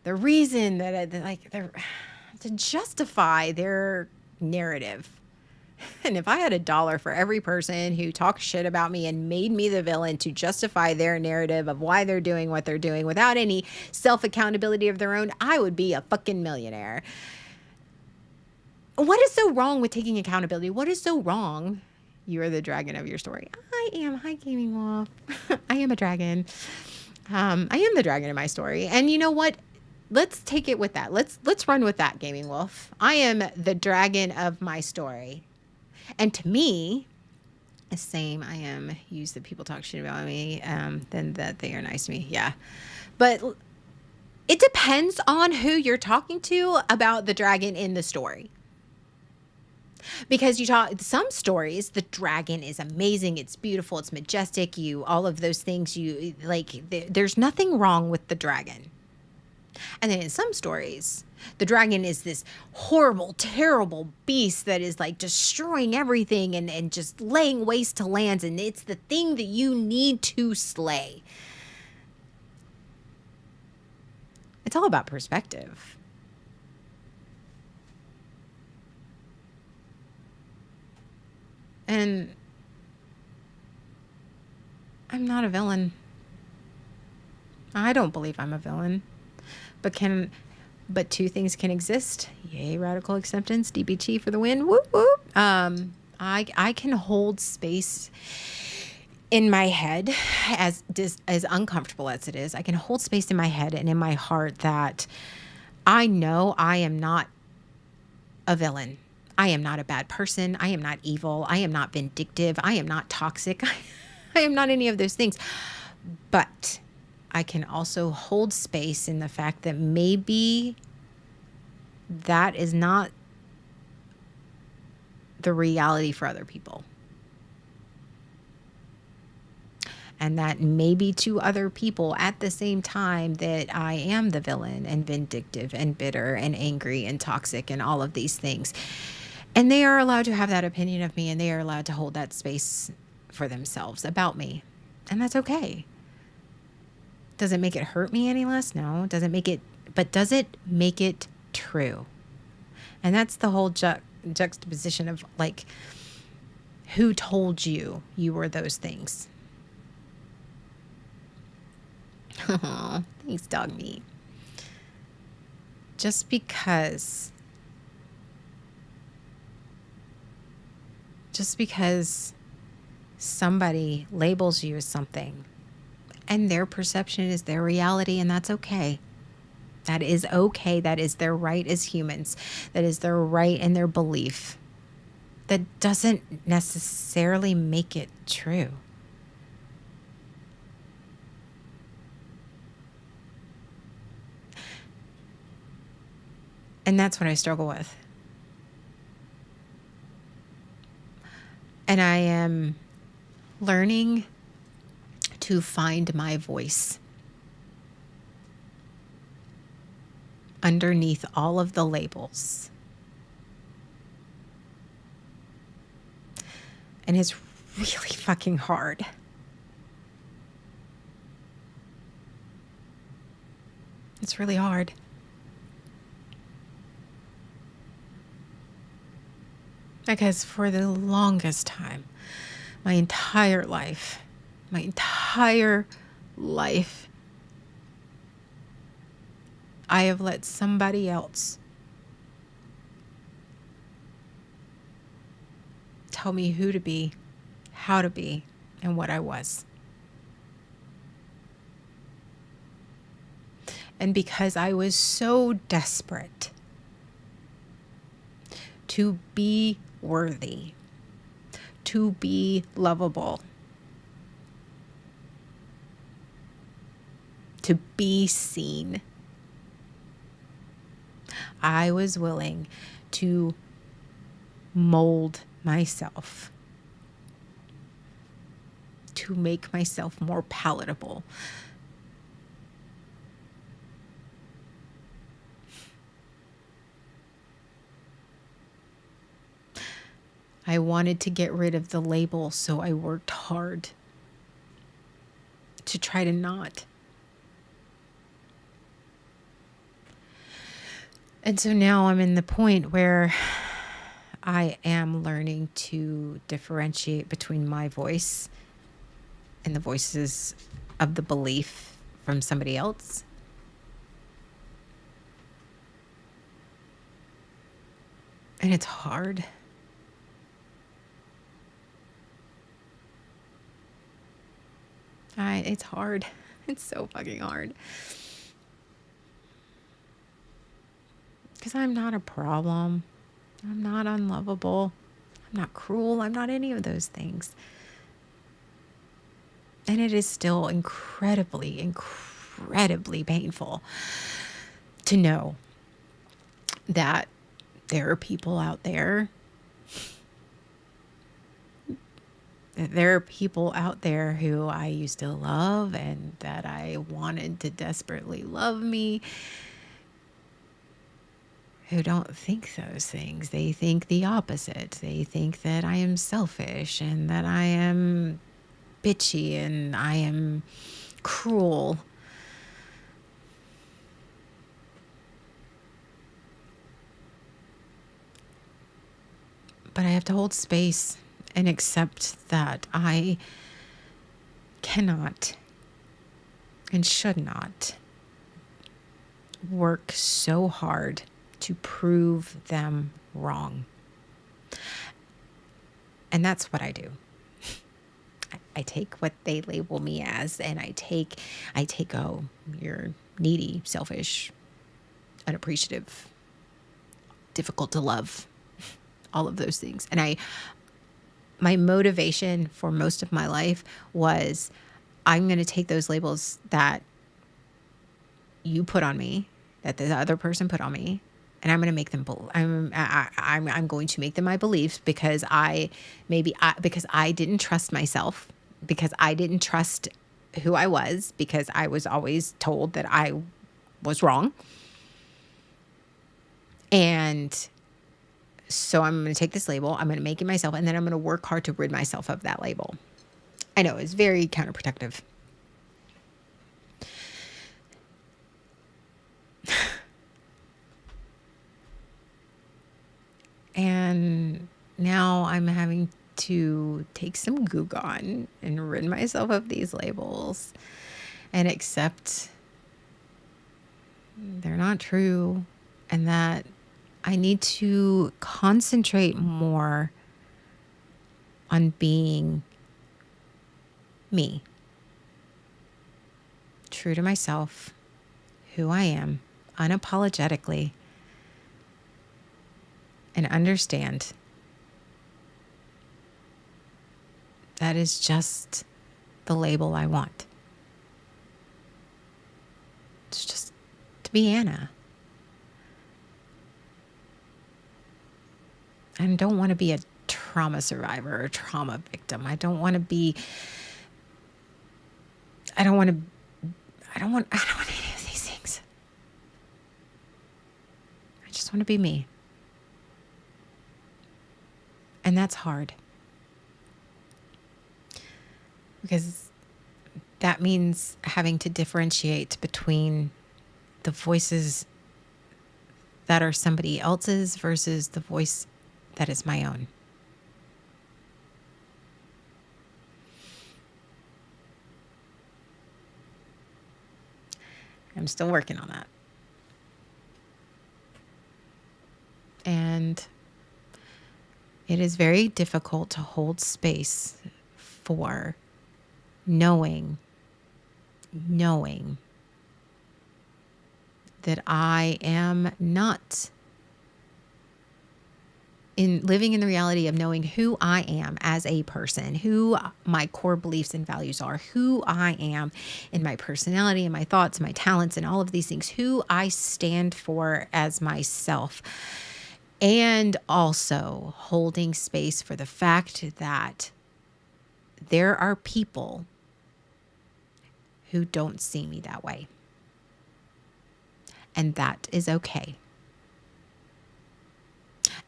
The reason that they're to justify their narrative. And if I had $1 for every person who talked shit about me and made me the villain to justify their narrative of why they're doing what they're doing without any self-accountability of their own, I would be a fucking millionaire. What is so wrong with taking accountability? What is so wrong? You are the dragon of your story. I am. Hi, Gaming Wolf. I am a dragon. I am the dragon in my story. And you know what? Let's take it with that. Let's run with that, Gaming Wolf. I am the dragon of my story. And to me, the same, I am used that people talk shit about me, then that they are nice to me. Yeah. But it depends on who you're talking to about the dragon in the story. Because some stories, the dragon is amazing, it's beautiful, it's majestic, all of those things, there's nothing wrong with the dragon. And then in some stories, the dragon is this horrible, terrible beast that is like destroying everything and just laying waste to lands. And it's the thing that you need to slay. It's all about perspective. And I'm not a villain. I don't believe I'm a villain. But two things can exist. Yay, radical acceptance, DBT for the win. Whoop whoop. I can hold space in my head, as uncomfortable as it is. I can hold space in my head and in my heart that I know I am not a villain. I am not a bad person. I am not evil. I am not vindictive. I am not toxic. I am not any of those things. But I can also hold space in the fact that maybe that is not the reality for other people. And that maybe to other people at the same time that I am the villain and vindictive and bitter and angry and toxic and all of these things. And they are allowed to have that opinion of me, and they are allowed to hold that space for themselves about me. And that's okay. Does it make it hurt me any less? No. Does it make it true? And that's the whole juxtaposition of like, who told you you were those things? Oh, thanks, dog meat. Just because somebody labels you as something and their perception is their reality, and that's okay. That is okay. That is their right as humans. That is their right and their belief. That doesn't necessarily make it true. And that's what I struggle with. And I am learning to find my voice underneath all of the labels. And it's really fucking hard. It's really hard. Because for the longest time, my entire life, I have let somebody else tell me who to be, how to be, and what I was. And because I was so desperate to be worthy, to be lovable, to be seen, I was willing to mold myself, to make myself more palatable. I wanted to get rid of the label, so I worked hard to try to not. And so now I'm in the point where I am learning to differentiate between my voice and the voices of the belief from somebody else. And it's hard. It's hard. It's so fucking hard. Because I'm not a problem. I'm not unlovable. I'm not cruel. I'm not any of those things. And it is still incredibly, incredibly painful to know that there are people out there There are people out there who I used to love and that I wanted to desperately love me who don't think those things. They think the opposite. They think that I am selfish and that I am bitchy and I am cruel. But I have to hold space and accept that I cannot and should not work so hard to prove them wrong. And that's what I do. I take what they label me as, and I take, oh, you're needy, selfish, unappreciative, difficult to love, all of those things. And my motivation for most of my life was, I'm going to take those labels that you put on me, that the other person put on me, and I'm going to make them. I'm going to make them my beliefs because because I didn't trust myself, because I didn't trust who I was, because I was always told that I was wrong, and so I'm going to take this label, I'm going to make it myself, and then I'm going to work hard to rid myself of that label. I know it's very counterproductive. And now I'm having to take some Goo-Gone and rid myself of these labels and accept they're not true, and that I need to concentrate more on being me, true to myself, who I am, unapologetically, and understand that is just the label I want. It's just to be Anna. I don't want to be a trauma survivor or trauma victim. I don't want any of these things. I just want to be me. And that's hard. Because that means having to differentiate between the voices that are somebody else's versus the voice that is my own. I'm still working on that. And it is very difficult to hold space for knowing that I am not living in the reality of knowing who I am as a person, who my core beliefs and values are, who I am in my personality and my thoughts, my talents, and all of these things, who I stand for as myself. And also holding space for the fact that there are people who don't see me that way. And that is okay.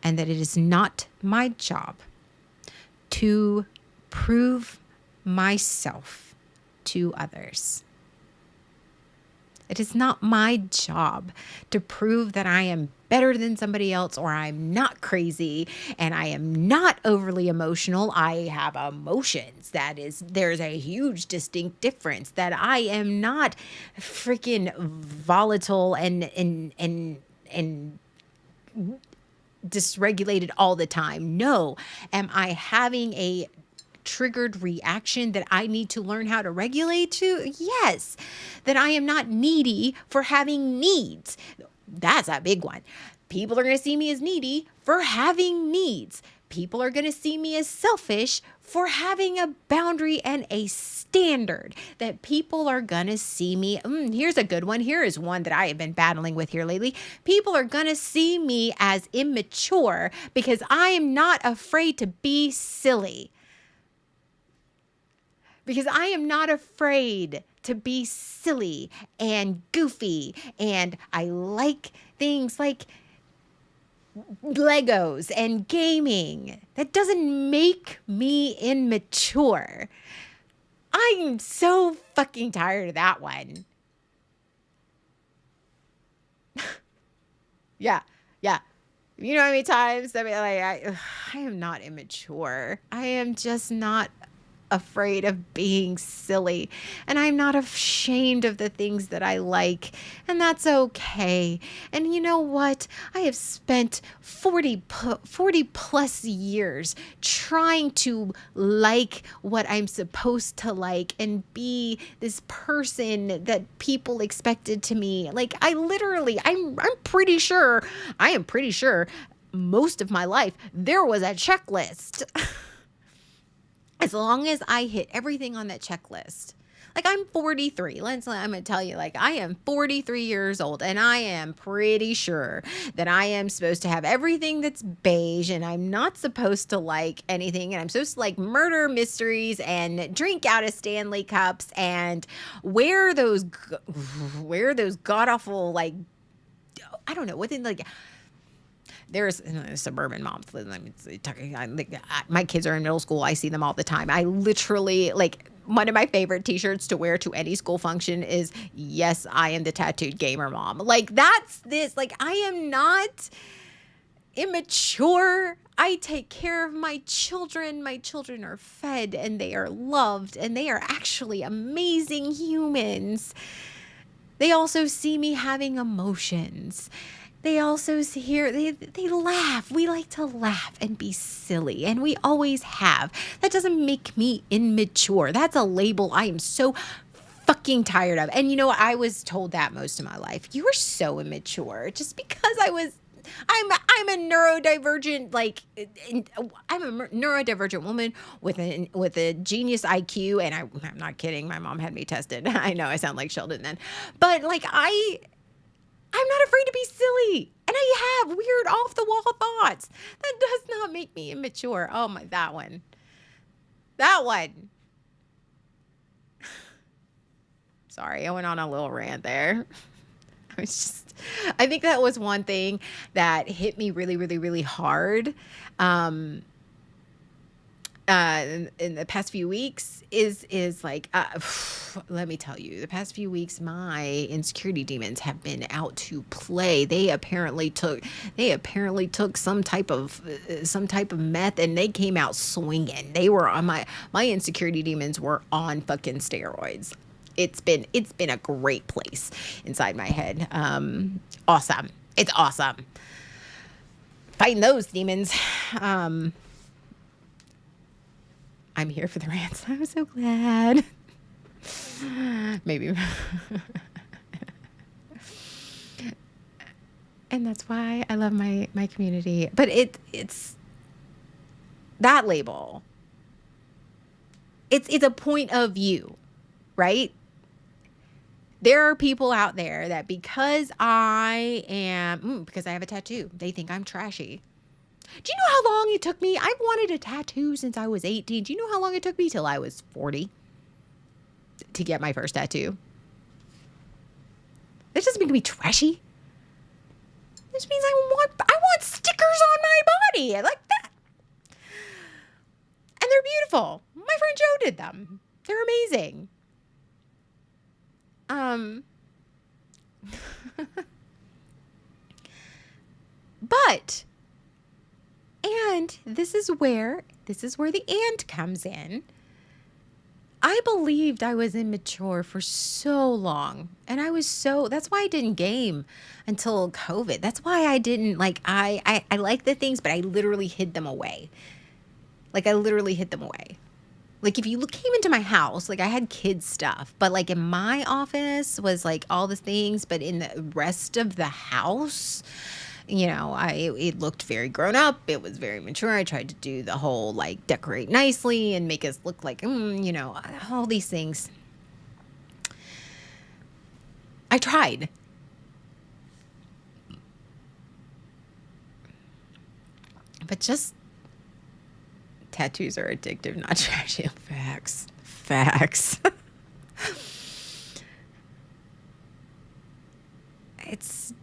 And that it is not my job to prove myself to others. It is not my job to prove that I am better than somebody else, or I'm not crazy and I am not overly emotional. I have emotions. There's a huge distinct difference, that I am not freaking volatile and dysregulated all the time. No. Am I having a triggered reaction that I need to learn how to regulate to? Yes. That I am not needy for having needs. That's a big one. People are going to see me as needy for having needs. People are going to see me as selfish for having a boundary and a standard. That people are going to see me. Here's a good one. Here is one that I have been battling with here lately. People are going to see me as immature because I am not afraid to be silly. because I am not afraid to be silly and goofy. And I like things like Legos and gaming. That doesn't make me immature. I'm so fucking tired of that one. Yeah, yeah. You know how many times I mean, like, I am not immature. I am just not afraid of being silly. And I'm not ashamed of the things that I like. And that's okay. And you know what? I have spent 40 plus years trying to like what I'm supposed to like and be this person that people expected to me. Like I literally, I'm pretty sure, I am pretty sure most of my life there was a checklist. As long as I hit everything on that checklist. Like I'm 43. I'm going to tell you, like I am 43 years old and I am pretty sure that I am supposed to have everything that's beige and I'm not supposed to like anything. And I'm supposed to like murder mysteries and drink out of Stanley cups and wear those god awful, like, I don't know, within like, there's suburban moms. My kids are in middle school. I see them all the time. I literally, like, one of my favorite t-shirts to wear to any school function is, yes, I am the tattooed gamer mom. Like, that's this. Like, I am not immature. I take care of my children. My children are fed and they are loved and they are actually amazing humans. They also see me having emotions. They also they laugh. We like to laugh and be silly, and we always have. That doesn't make me immature. That's a label I am so fucking tired of. And you know, I was told that most of my life. You are so immature just because I'm a neurodivergent, like I'm a neurodivergent woman with a genius IQ, and I'm not kidding. My mom had me tested. I know I sound like Sheldon then, but like I'm not afraid to be silly. And I have weird off the wall thoughts. That does not make me immature. Oh my, that one. That one. Sorry, I went on a little rant there. I think that was one thing that hit me really, really, really hard. In the past few weeks is like, let me tell you, the past few weeks, my insecurity demons have been out to play. They apparently took some type of meth and they came out swinging. They were on my insecurity demons were on fucking steroids. It's been a great place inside my head. Awesome. It's awesome. Fighting those demons. I'm here for the rants. I'm so glad. Maybe. And that's why I love my community. But it's that label. It's a point of view, right? There are people out there that because I have a tattoo, they think I'm trashy. Do you know how long it took me? I've wanted a tattoo since I was 18. Do you know how long it took me till I was 40 to get my first tattoo? That doesn't make me trashy. This means I want stickers on my body. I like that. And they're beautiful. My friend Joe did them. They're amazing. But and this is where the and comes in. I believed I was immature for so long. And that's why I didn't game until COVID. That's why I didn't I like the things, but I literally hid them away. Like I literally hid them away. Like if you came into my house, like I had kids stuff, but like in my office was like all the things, but in the rest of the house, you know, it looked very grown up. It was very mature. I tried to do the whole like decorate nicely and make us look like, you know, all these things. I tried. But just tattoos are addictive, not trashy. Facts. it's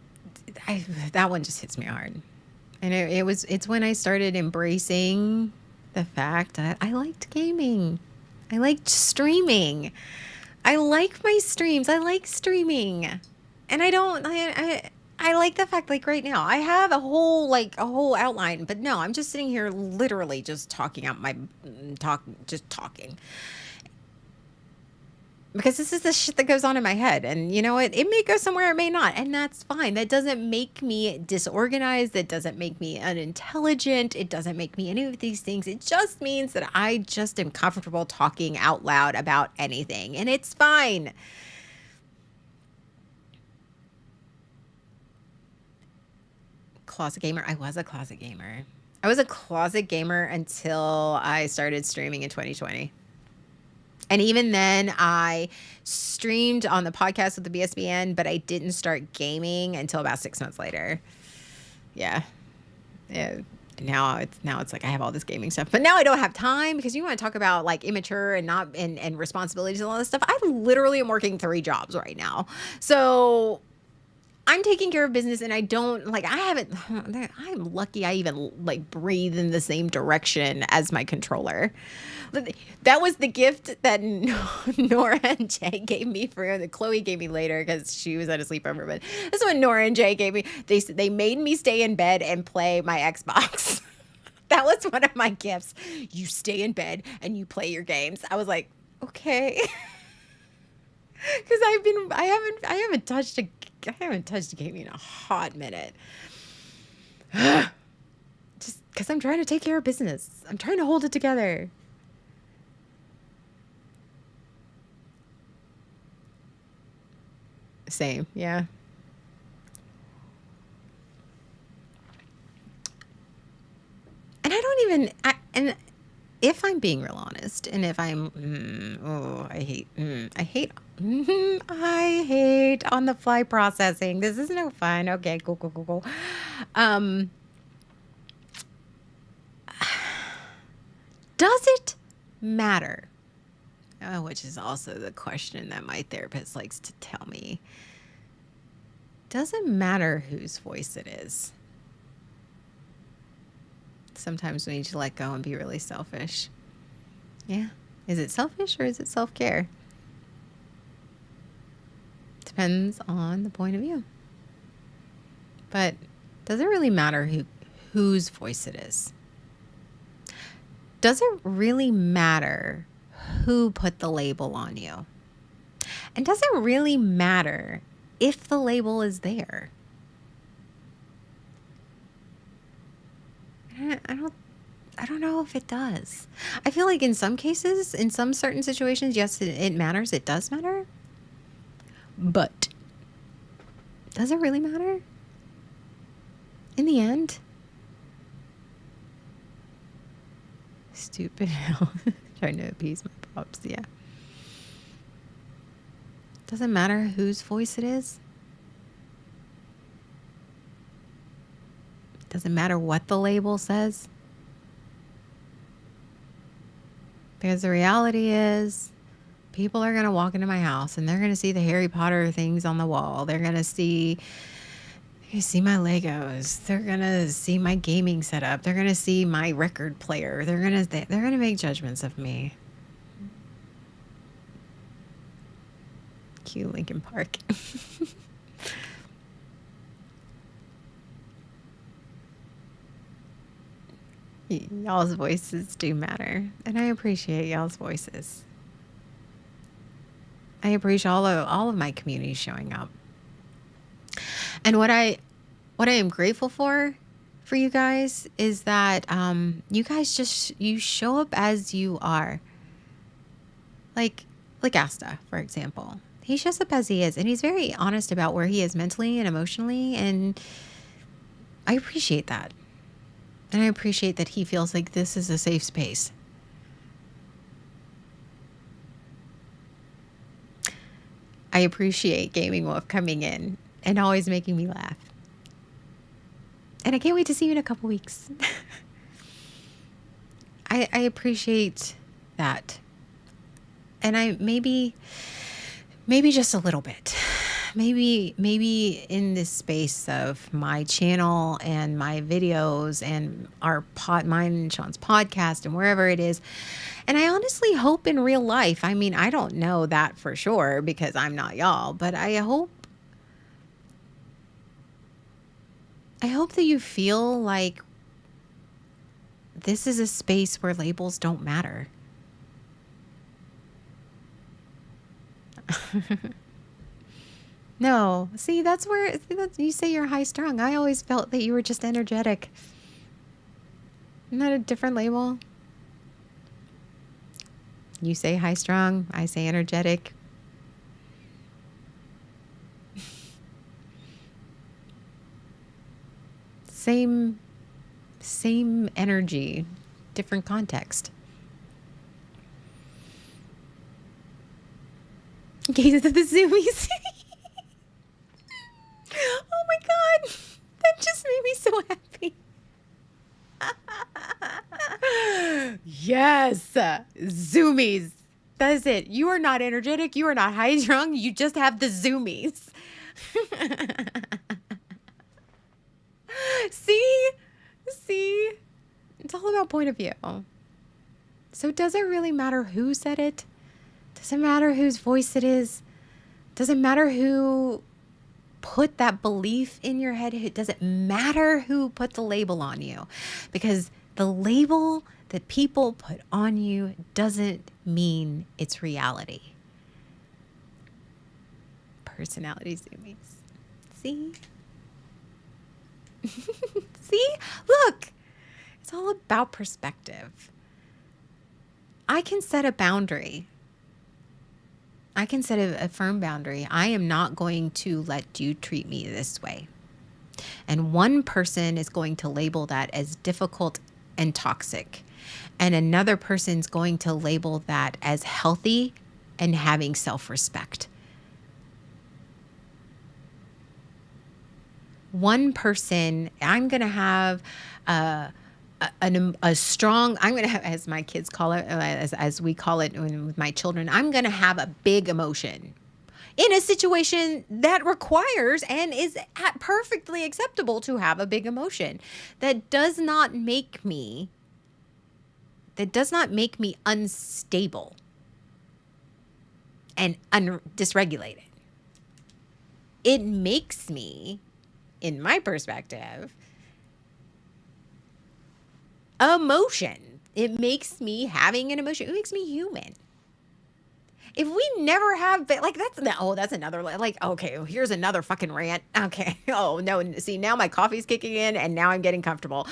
that one just hits me hard. And it's when I started embracing the fact that I liked gaming. I liked streaming. I like my streams. I like streaming. And I like the fact, like, right now I have a whole outline, but no, I'm just sitting here literally just talking out my just talking. Because this is the shit that goes on in my head. And you know what? It may go somewhere, it may not. And that's fine. That doesn't make me disorganized. That doesn't make me unintelligent. It doesn't make me any of these things. It just means that I just am comfortable talking out loud about anything. And it's fine. Closet gamer. I was a closet gamer. I was a closet gamer until I started streaming in 2020. And even then, I streamed on the podcast with the BSBN, but I didn't start gaming until about 6 months later. Yeah. Yeah. Now it's like I have all this gaming stuff, but now I don't have time because you want to talk about like immature and not and responsibilities and all this stuff. I literally am working 3 jobs right now. So I'm taking care of business and I don't like, I'm lucky I even like breathe in the same direction as my controller. That was the gift that Nora and Jay gave me that Chloe gave me later because she was at a sleepover. But this is what Nora and Jay gave me. They made me stay in bed and play my Xbox. That was one of my gifts. You stay in bed and you play your games. I was like, okay. Because I haven't touched a game in a hot minute. Just because I'm trying to take care of business. I'm trying to hold it together. Same, yeah. And I don't even, and if I'm being real honest, and if I'm, I hate on the fly processing. This is no fun. Okay, cool. Does it matter? Which is also the question that my therapist likes to tell me. Doesn't matter whose voice it is. Sometimes we need to let go and be really selfish. Yeah. Is it selfish or is it self-care? Depends on the point of view. But does it really matter whose voice it is? Does it really matter who put the label on you? And does it really matter if the label is there? I don't know if it does. I feel like in some cases, in some certain situations, yes, it matters. It does matter. But does it really matter? In the end? Stupid hell. Trying to appease my pops, yeah. Doesn't matter whose voice it is. Doesn't matter what the label says. Because the reality is, people are going to walk into my house and they're going to see the Harry Potter things on the wall. They're going to see my Legos. They're going to see my gaming setup. They're going to see my record player. They're going to make judgments of me. Cue Linkin Park. Y'all's voices do matter, and I appreciate y'all's voices. I appreciate all of my community showing up. And what I am grateful for you guys is that you guys you show up as you are. Like Asta, for example. He shows up as he is, and he's very honest about where he is mentally and emotionally, and I appreciate that. And I appreciate that he feels like this is a safe space. I appreciate Gaming Wolf coming in and always making me laugh. And I can't wait to see you in a couple weeks. I appreciate that. And I maybe just a little bit. Maybe in this space of my channel and my videos and mine and Sean's podcast and wherever it is. And I honestly hope in real life, I mean, I don't know that for sure because I'm not y'all, but I hope that you feel like this is a space where labels don't matter. No, see, that's where you say you're high strung. I always felt that you were just energetic. Isn't that a different label? You say high strung, I say energetic. Same energy, different context. Gaze at the zoomies. Oh my God. That just made me so happy. Yes. Zoomies. That's it. You are not energetic. You are not high strung. You just have the zoomies. See, it's all about point of view. So does it really matter who said it? Does it matter whose voice it is? Does it matter who put that belief in your head? It doesn't matter who put the label on you, because the label that people put on you doesn't mean it's reality. Personality zoomies. See? See? Look, it's all about perspective. I can set a boundary. I can set a firm boundary. I am not going to let you treat me this way. And one person is going to label that as difficult and toxic. And another person's going to label that as healthy and having self-respect. One person, I'm going to have a strong, I'm going to have, as my kids call it, as we call it with my children, I'm going to have a big emotion in a situation that requires and is perfectly acceptable to have a big emotion. That does not make me unstable and dysregulated. It makes me, in my perspective, emotion. It makes me having an emotion. It makes me human. If we never have, like, that's another, like, okay, here's another fucking rant. Okay. Oh, no. See, now my coffee's kicking in and now I'm getting comfortable.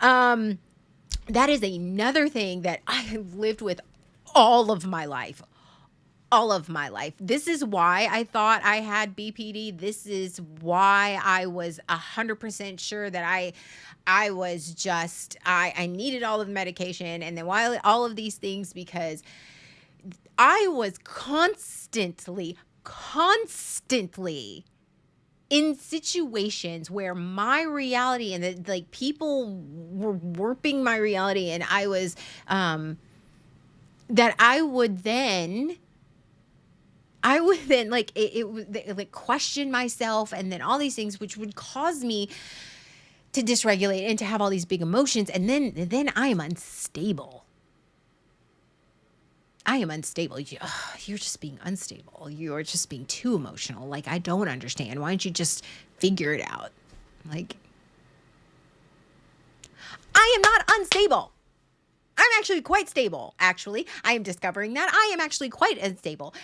That is another thing that I have lived with all of my life. This is why I thought I had BPD. This is why I was 100% sure that I was just, I needed all of the medication. And then why all of these things, because I was constantly in situations where my reality and like people were warping my reality, and I was, that I would then like it would like question myself, and then all these things which would cause me to dysregulate and to have all these big emotions, and then I am unstable. You're just being unstable. You're just being too emotional. Like, I don't understand. Why don't you just figure it out? Like, I am not unstable. I'm actually quite stable. Actually, I am discovering that I am actually quite unstable.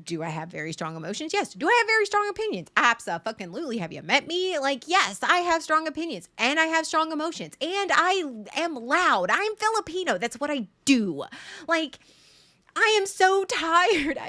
Do I have very strong emotions? Yes. Do I have very strong opinions? Abso-fucking-lutely. Have you met me? Like, yes, I have strong opinions and I have strong emotions and I am loud. I'm Filipino. That's what I do. Like, I am so tired.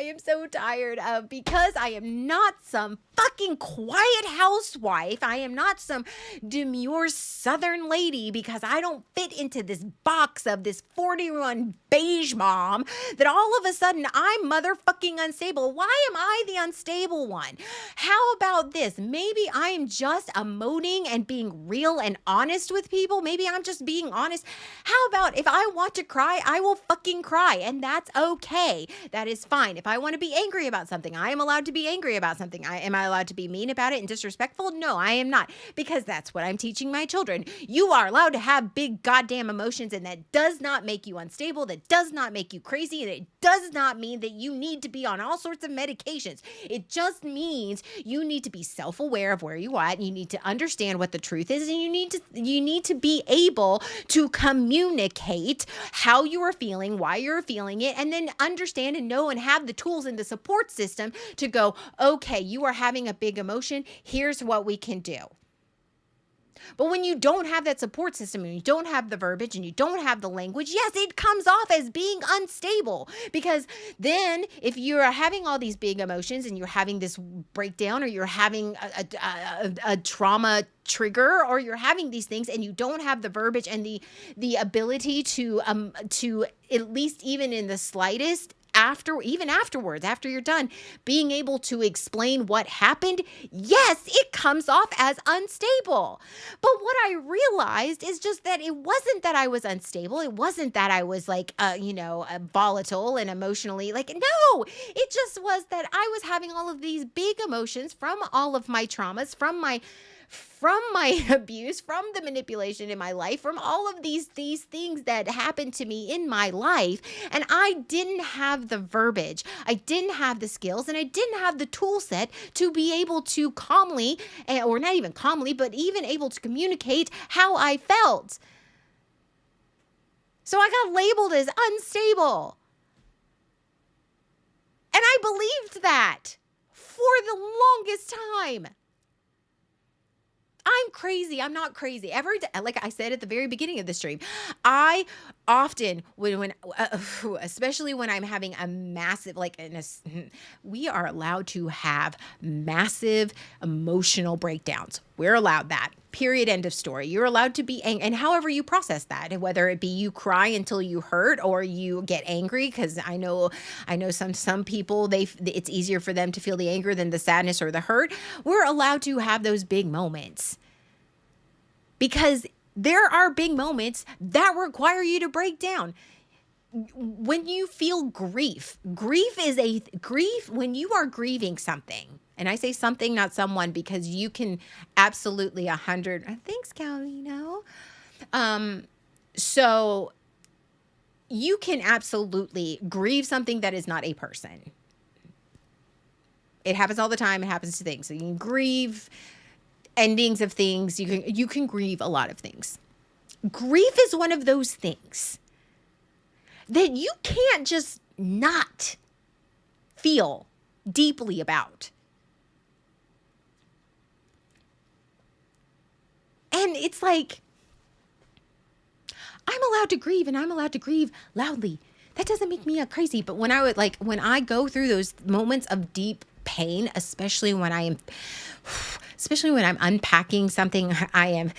Of, because I am not some fucking quiet housewife. I am not some demure Southern lady, because I don't fit into this box of this 41 beige mom that all of a sudden I'm motherfucking unstable. Why am I the unstable one? How about this? Maybe I am just emoting and being real and honest with people. Maybe I'm just being honest. How about if I want to cry, I will fucking cry, and that's okay. okay. That is fine. If I want to be angry about something, I am allowed to be angry about something. Am I allowed to be mean about it and disrespectful? No, I am not, because that's what I'm teaching my children. You are allowed to have big goddamn emotions, and that does not make you unstable. That does not make you crazy. And it does not mean that you need to be on all sorts of medications. It just means you need to be self-aware of where you are at. You need to understand what the truth is, and you need to be able to communicate how you are feeling, why you're feeling it, and then understand and know and have the tools and the support system to go, okay, you are having a big emotion. Here's what we can do. But when you don't have that support system, and you don't have the verbiage, and you don't have the language, yes, it comes off as being unstable. Because then if you're having all these big emotions and you're having this breakdown, or you're having a trauma trigger, or you're having these things and you don't have the verbiage and the ability to at least even in the slightest, afterwards, after you're done, being able to explain what happened, yes, it comes off as unstable. But what I realized is just that it wasn't that I was unstable. It wasn't that I was like, volatile and emotionally no, it just was that I was having all of these big emotions from all of my traumas, from my abuse, from the manipulation in my life, from all of these things that happened to me in my life. And I didn't have the verbiage, I didn't have the skills, and I didn't have the tool set to be able to calmly, or not even calmly, but even able to communicate how I felt. So I got labeled as unstable. And I believed that for the longest time. I'm crazy. I'm not crazy. Every day, like I said at the very beginning of the stream, I often, especially when I'm having a massive, we are allowed to have massive emotional breakdowns. We're allowed that. Period. End of story. You're allowed to be angry, and however you process that, whether it be you cry until you hurt, or you get angry, because I know some people, it's easier for them to feel the anger than the sadness or the hurt. We're allowed to have those big moments, because there are big moments that require you to break down. When you feel grief when you are grieving something. And I say something, not someone, because you can absolutely 100. Thanks, Calvino. So you can absolutely grieve something that is not a person. It happens all the time. It happens to things. So you can grieve endings of things. You can grieve a lot of things. Grief is one of those things that you can't just not feel deeply about. And it's like, I'm allowed to grieve, and I'm allowed to grieve loudly. That doesn't make me crazy. But when I go through those moments of deep pain, especially when I'm unpacking something, I am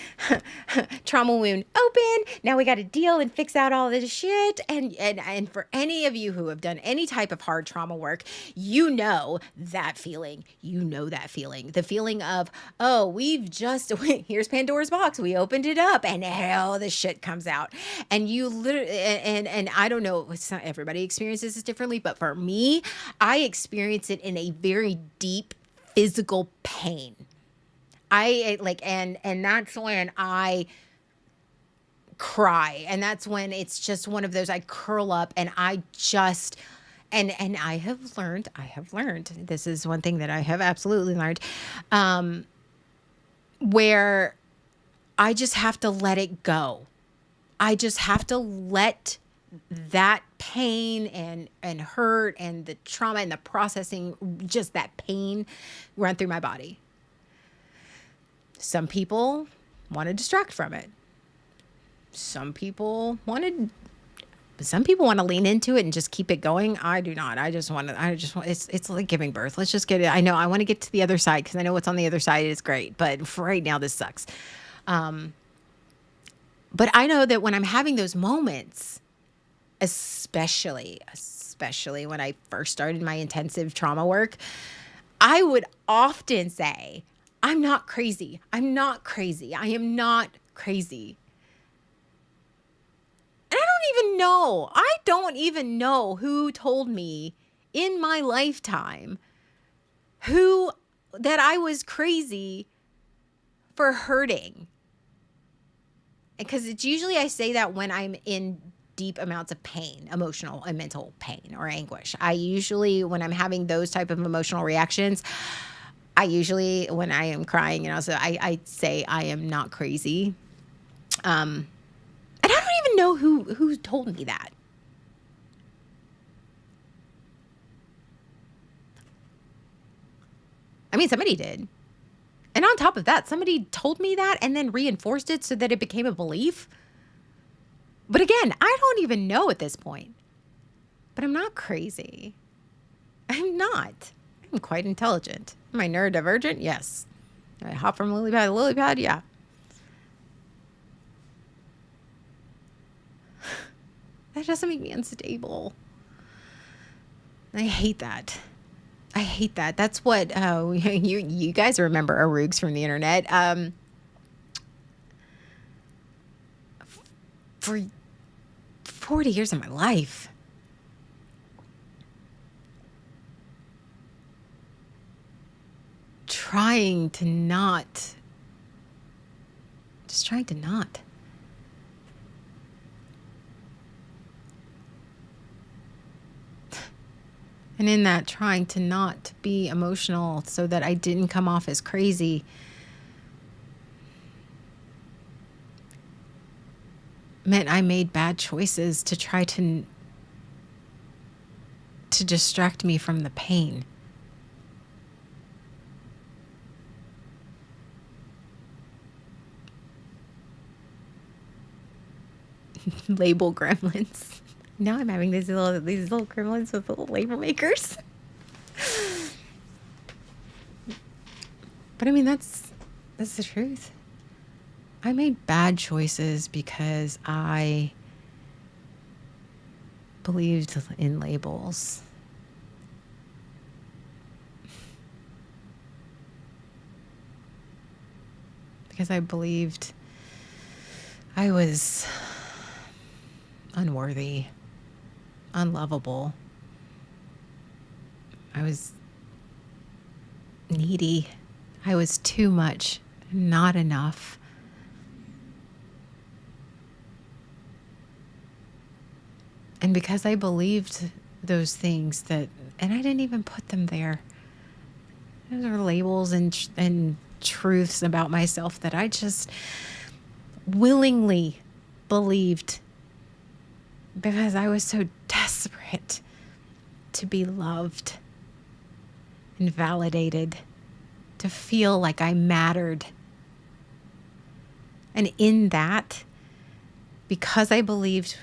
trauma wound open. Now we got to deal and fix out all this shit. And for any of you who have done any type of hard trauma work, you know that feeling. The feeling of, here's Pandora's box. We opened it up, and all this shit comes out. And you literally, and I don't know, it's not everybody experiences this differently, but for me, I experience it in a very deep physical pain. And that's when I cry, and that's when it's just one of those, I curl up and I just, and I have learned, this is one thing that I have absolutely learned, where I just have to let it go. I just have to let that pain and hurt and the trauma and the processing, just that pain run through my body. Some people want to distract from it. Some people want to lean into it and just keep it going. I do not. It's like giving birth. Let's just get it. I know I want to get to the other side, because I know what's on the other side is great, but for right now, this sucks. But I know that when I'm having those moments, especially when I first started my intensive trauma work, I would often say, I'm not crazy. I am not crazy. And I don't even even know. I don't even know who told me in my lifetime that I was crazy for hurting. Because it's usually I say that when I'm in deep amounts of pain, emotional and mental pain or anguish. I usually, when I'm having those type of emotional reactions, when I am crying, and also I say I am not crazy. And I don't even know who told me that. I mean, somebody did. And on top of that, somebody told me that and then reinforced it so that it became a belief. But again, I don't even know at this point. But I'm not crazy. I'm not. I'm quite intelligent. Am I neurodivergent? Yes. I hop from lily pad to lily pad? Yeah. That doesn't make me unstable. I hate that. I hate that. That's what you guys remember Arugs from the internet. For 40 years of my life, trying to not. And in that, trying to not be emotional so that I didn't come off as crazy meant I made bad choices to try to distract me from the pain. Label gremlins. Now I'm having these little gremlins with little label makers. But I mean, that's the truth. I made bad choices because I believed in labels. Because I believed I was unworthy, unlovable. I was needy. I was too much, not enough. And because I believed those things and I didn't even put them there. Those are labels and truths about myself that I just willingly believed because I was so desperate to be loved and validated, to feel like I mattered. And in that, because I believed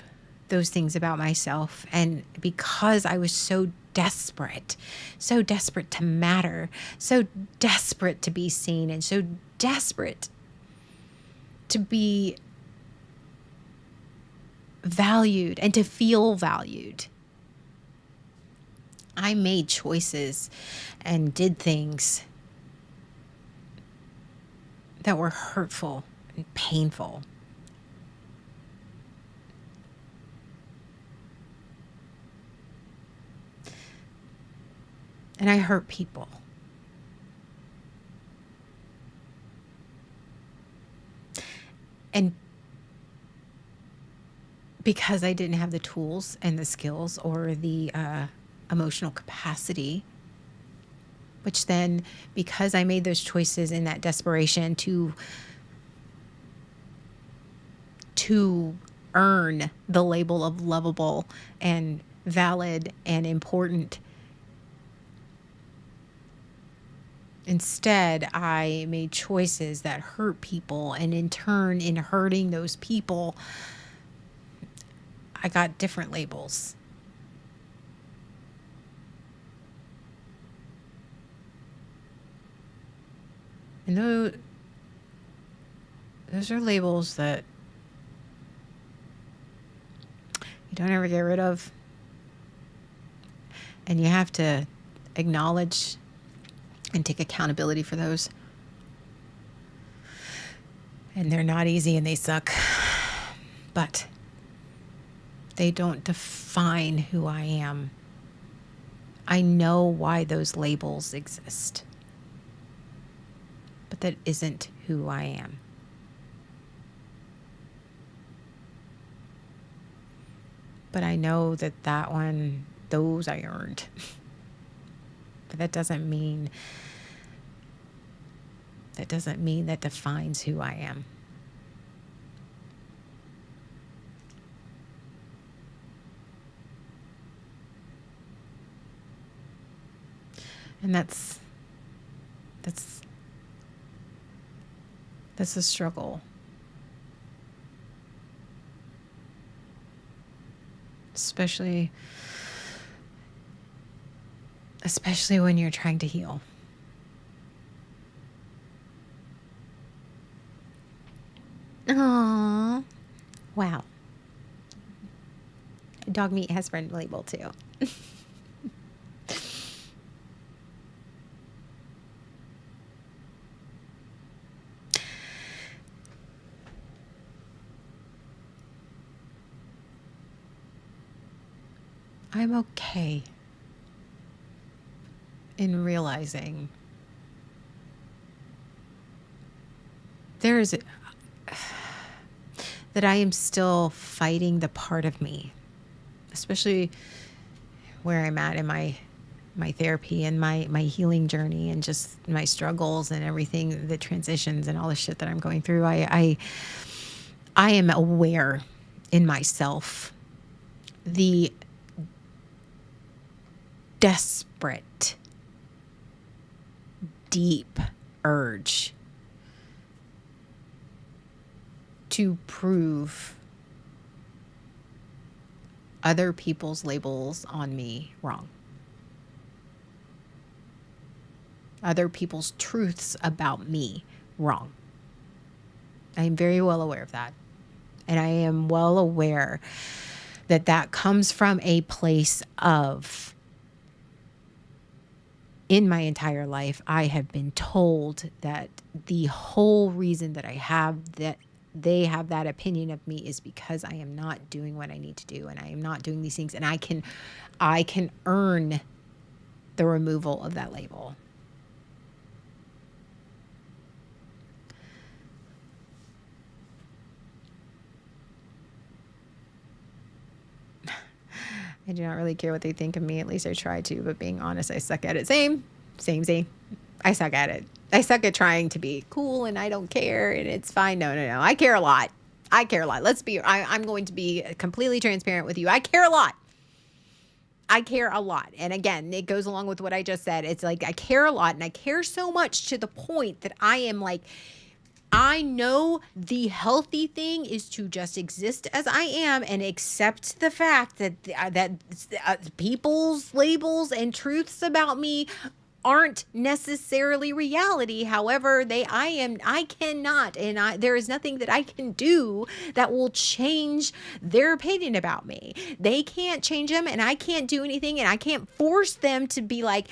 those things about myself, and because I was so desperate to matter, so desperate to be seen, and so desperate to be valued and to feel valued, I made choices and did things that were hurtful and painful. And I hurt people. And because I didn't have the tools and the skills or the emotional capacity, which then, because I made those choices in that desperation to earn the label of lovable and valid and important, instead, I made choices that hurt people, and in turn, in hurting those people, I got different labels. And those are labels that you don't ever get rid of. And you have to acknowledge and take accountability for those. And they're not easy and they suck. But They don't define who I am. I know why those labels exist, but that isn't who I am. But I know that those I earned. But that doesn't mean that defines who I am. And that's a struggle. Especially when you're trying to heal. Aww. Wow. Dog meat has friend label too. I'm okay in realizing that I am still fighting the part of me, especially where I'm at in my therapy and my healing journey and just my struggles and everything, the transitions and all the shit that I'm going through. I am aware in myself the desperate, deep urge to prove other people's labels on me wrong. Other people's truths about me wrong. I am very well aware of that. And I am well aware that comes from a place of, in my entire life, I have been told that the whole reason that they have that opinion of me is because I am not doing what I need to do, and I am not doing these things, and I can earn the removal of that label. I do not really care what they think of me. At least I try to, but being honest, I suck at it. Same. I suck at it. I suck at trying to be cool and I don't care and it's fine. No. I care a lot. I'm going to be completely transparent with you. I care a lot. And again, it goes along with what I just said. It's like, I care a lot, and I care so much to the point that I am like, I know the healthy thing is to just exist as I am and accept the fact that people's labels and truths about me aren't necessarily reality. However, I cannot, and there is nothing that I can do that will change their opinion about me. They can't change them, and I can't do anything, and I can't force them to be like,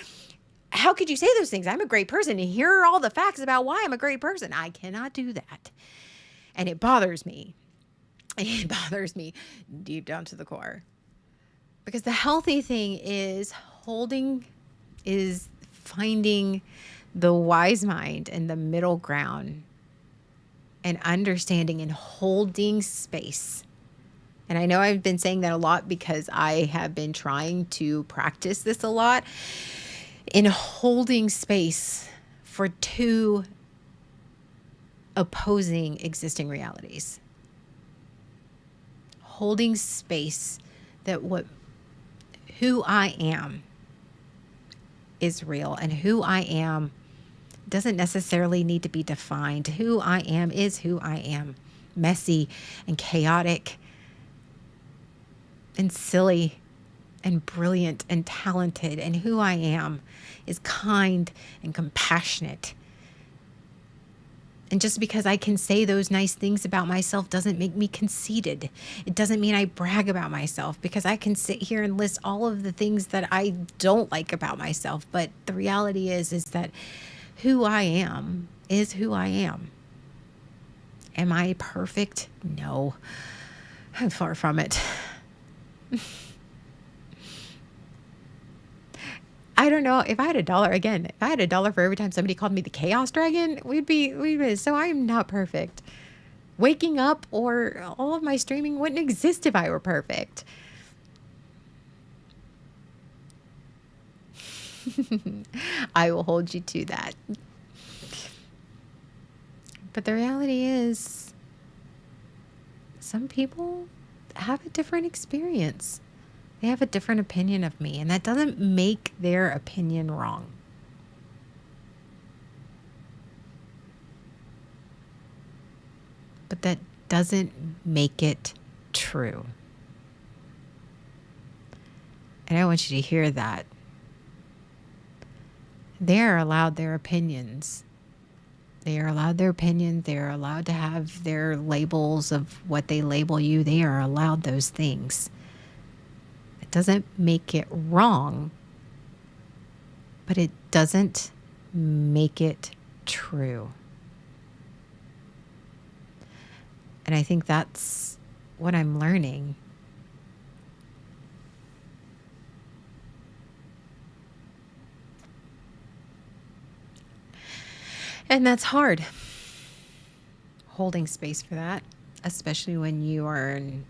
how could you say those things? I'm a great person, and here are all the facts about why I'm a great person. I cannot do that. And it bothers me. It bothers me deep down to the core. Because the healthy thing is finding the wise mind and the middle ground and understanding and holding space. And I know I've been saying that a lot because I have been trying to practice this a lot. In holding space for two opposing existing realities. Holding space that who I am is real, and who I am doesn't necessarily need to be defined. Who I am is who I am. Messy and chaotic and silly and brilliant and talented, and who I am is kind and compassionate. And just because I can say those nice things about myself doesn't make me conceited. It doesn't mean I brag about myself, because I can sit here and list all of the things that I don't like about myself. But the reality is that who I am is who I am. Am I perfect? No, I'm far from it. I don't know if I had a dollar again. If I had a dollar for every time somebody called me the Chaos Dragon, we'd be. So I am not perfect. Waking up or all of my streaming wouldn't exist if I were perfect. I will hold you to that. But the reality is, some people have a different experience. They have a different opinion of me, and that doesn't make their opinion wrong. But that doesn't make it true. And I want you to hear that. They are allowed their opinions. They are allowed their opinions. They are allowed to have their labels of what they label you. They are allowed those things. It doesn't make it wrong, but it doesn't make it true. And I think that's what I'm learning. And that's hard, holding space for that, especially when you are an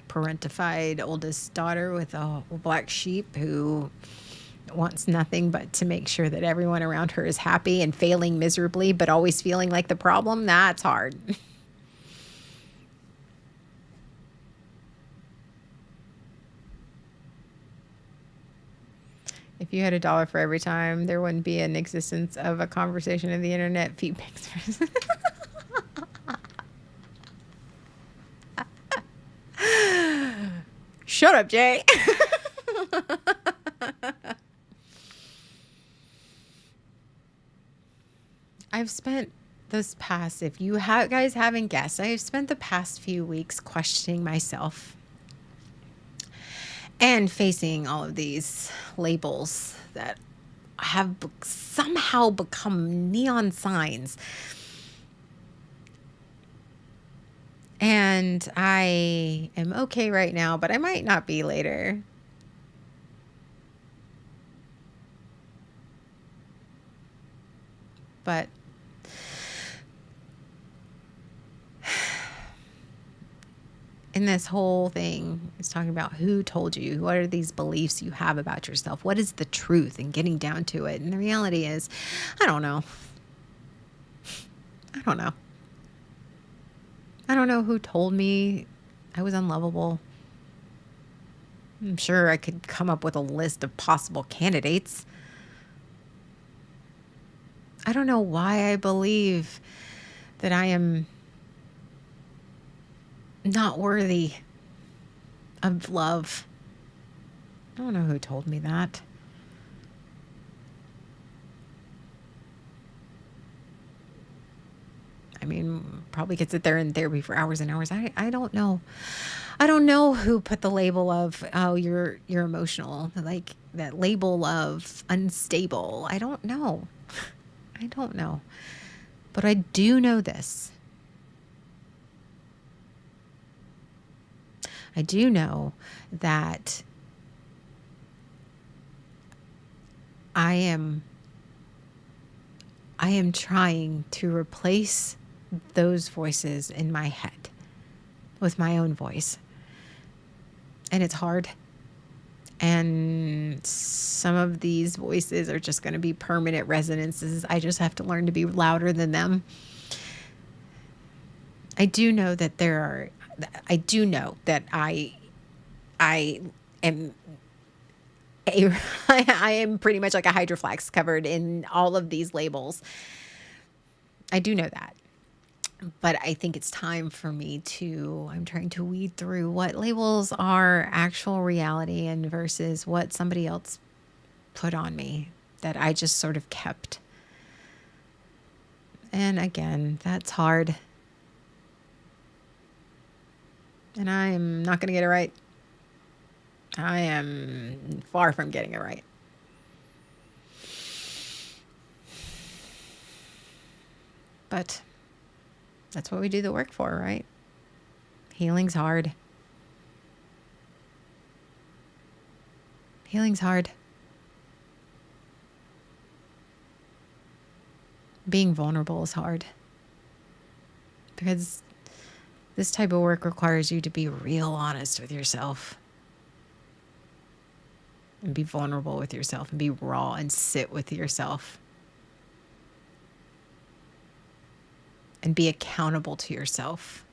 parentified oldest daughter with a black sheep who wants nothing but to make sure that everyone around her is happy and failing miserably, but always feeling like the problem. That's hard. If you had a dollar for every time, there wouldn't be an existence of a conversation of the internet. Feet pics. Shut up, Jay. I've spent this past, if you guys haven't guessed, I've spent the past few weeks questioning myself and facing all of these labels that have somehow become neon signs. And I am okay right now, but I might not be later. But in this whole thing, it's talking about who told you, what are these beliefs you have about yourself? What is the truth, and getting down to it. And the reality is, I don't know. I don't know. I don't know who told me I was unlovable. I'm sure I could come up with a list of possible candidates. I don't know why I believe that I am not worthy of love. I don't know who told me that. I mean, probably could sit there in therapy for hours and hours. I don't know. I don't know who put the label of, oh, you're emotional, like that label of unstable. I don't know. I don't know. But I do know this. I do know that I am trying to replace those voices in my head with my own voice. And it's hard. And some of these voices are just going to be permanent resonances. I just have to learn to be louder than them. I do know that I am I am pretty much like a Hydro Flask covered in all of these labels. I do know that. But I think it's time for me I'm trying to weed through what labels are actual reality and versus what somebody else put on me that I just sort of kept. And again, that's hard. And I'm not going to get it right. I am far from getting it right. But that's what we do the work for, right? Healing's hard. Healing's hard. Being vulnerable is hard. Because this type of work requires you to be real honest with yourself. And be vulnerable with yourself and be raw and sit with yourself. And be accountable to yourself.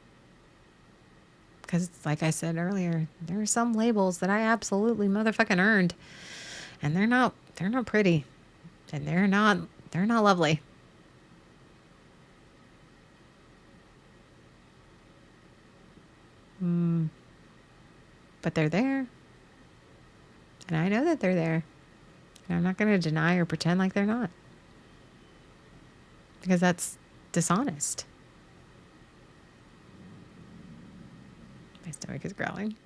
Because like I said earlier, there are some labels that I absolutely motherfucking earned. And they're not pretty. And they're not lovely. But they're there. And I know that they're there. And I'm not going to deny or pretend like they're not. Because that's dishonest. My stomach is growling.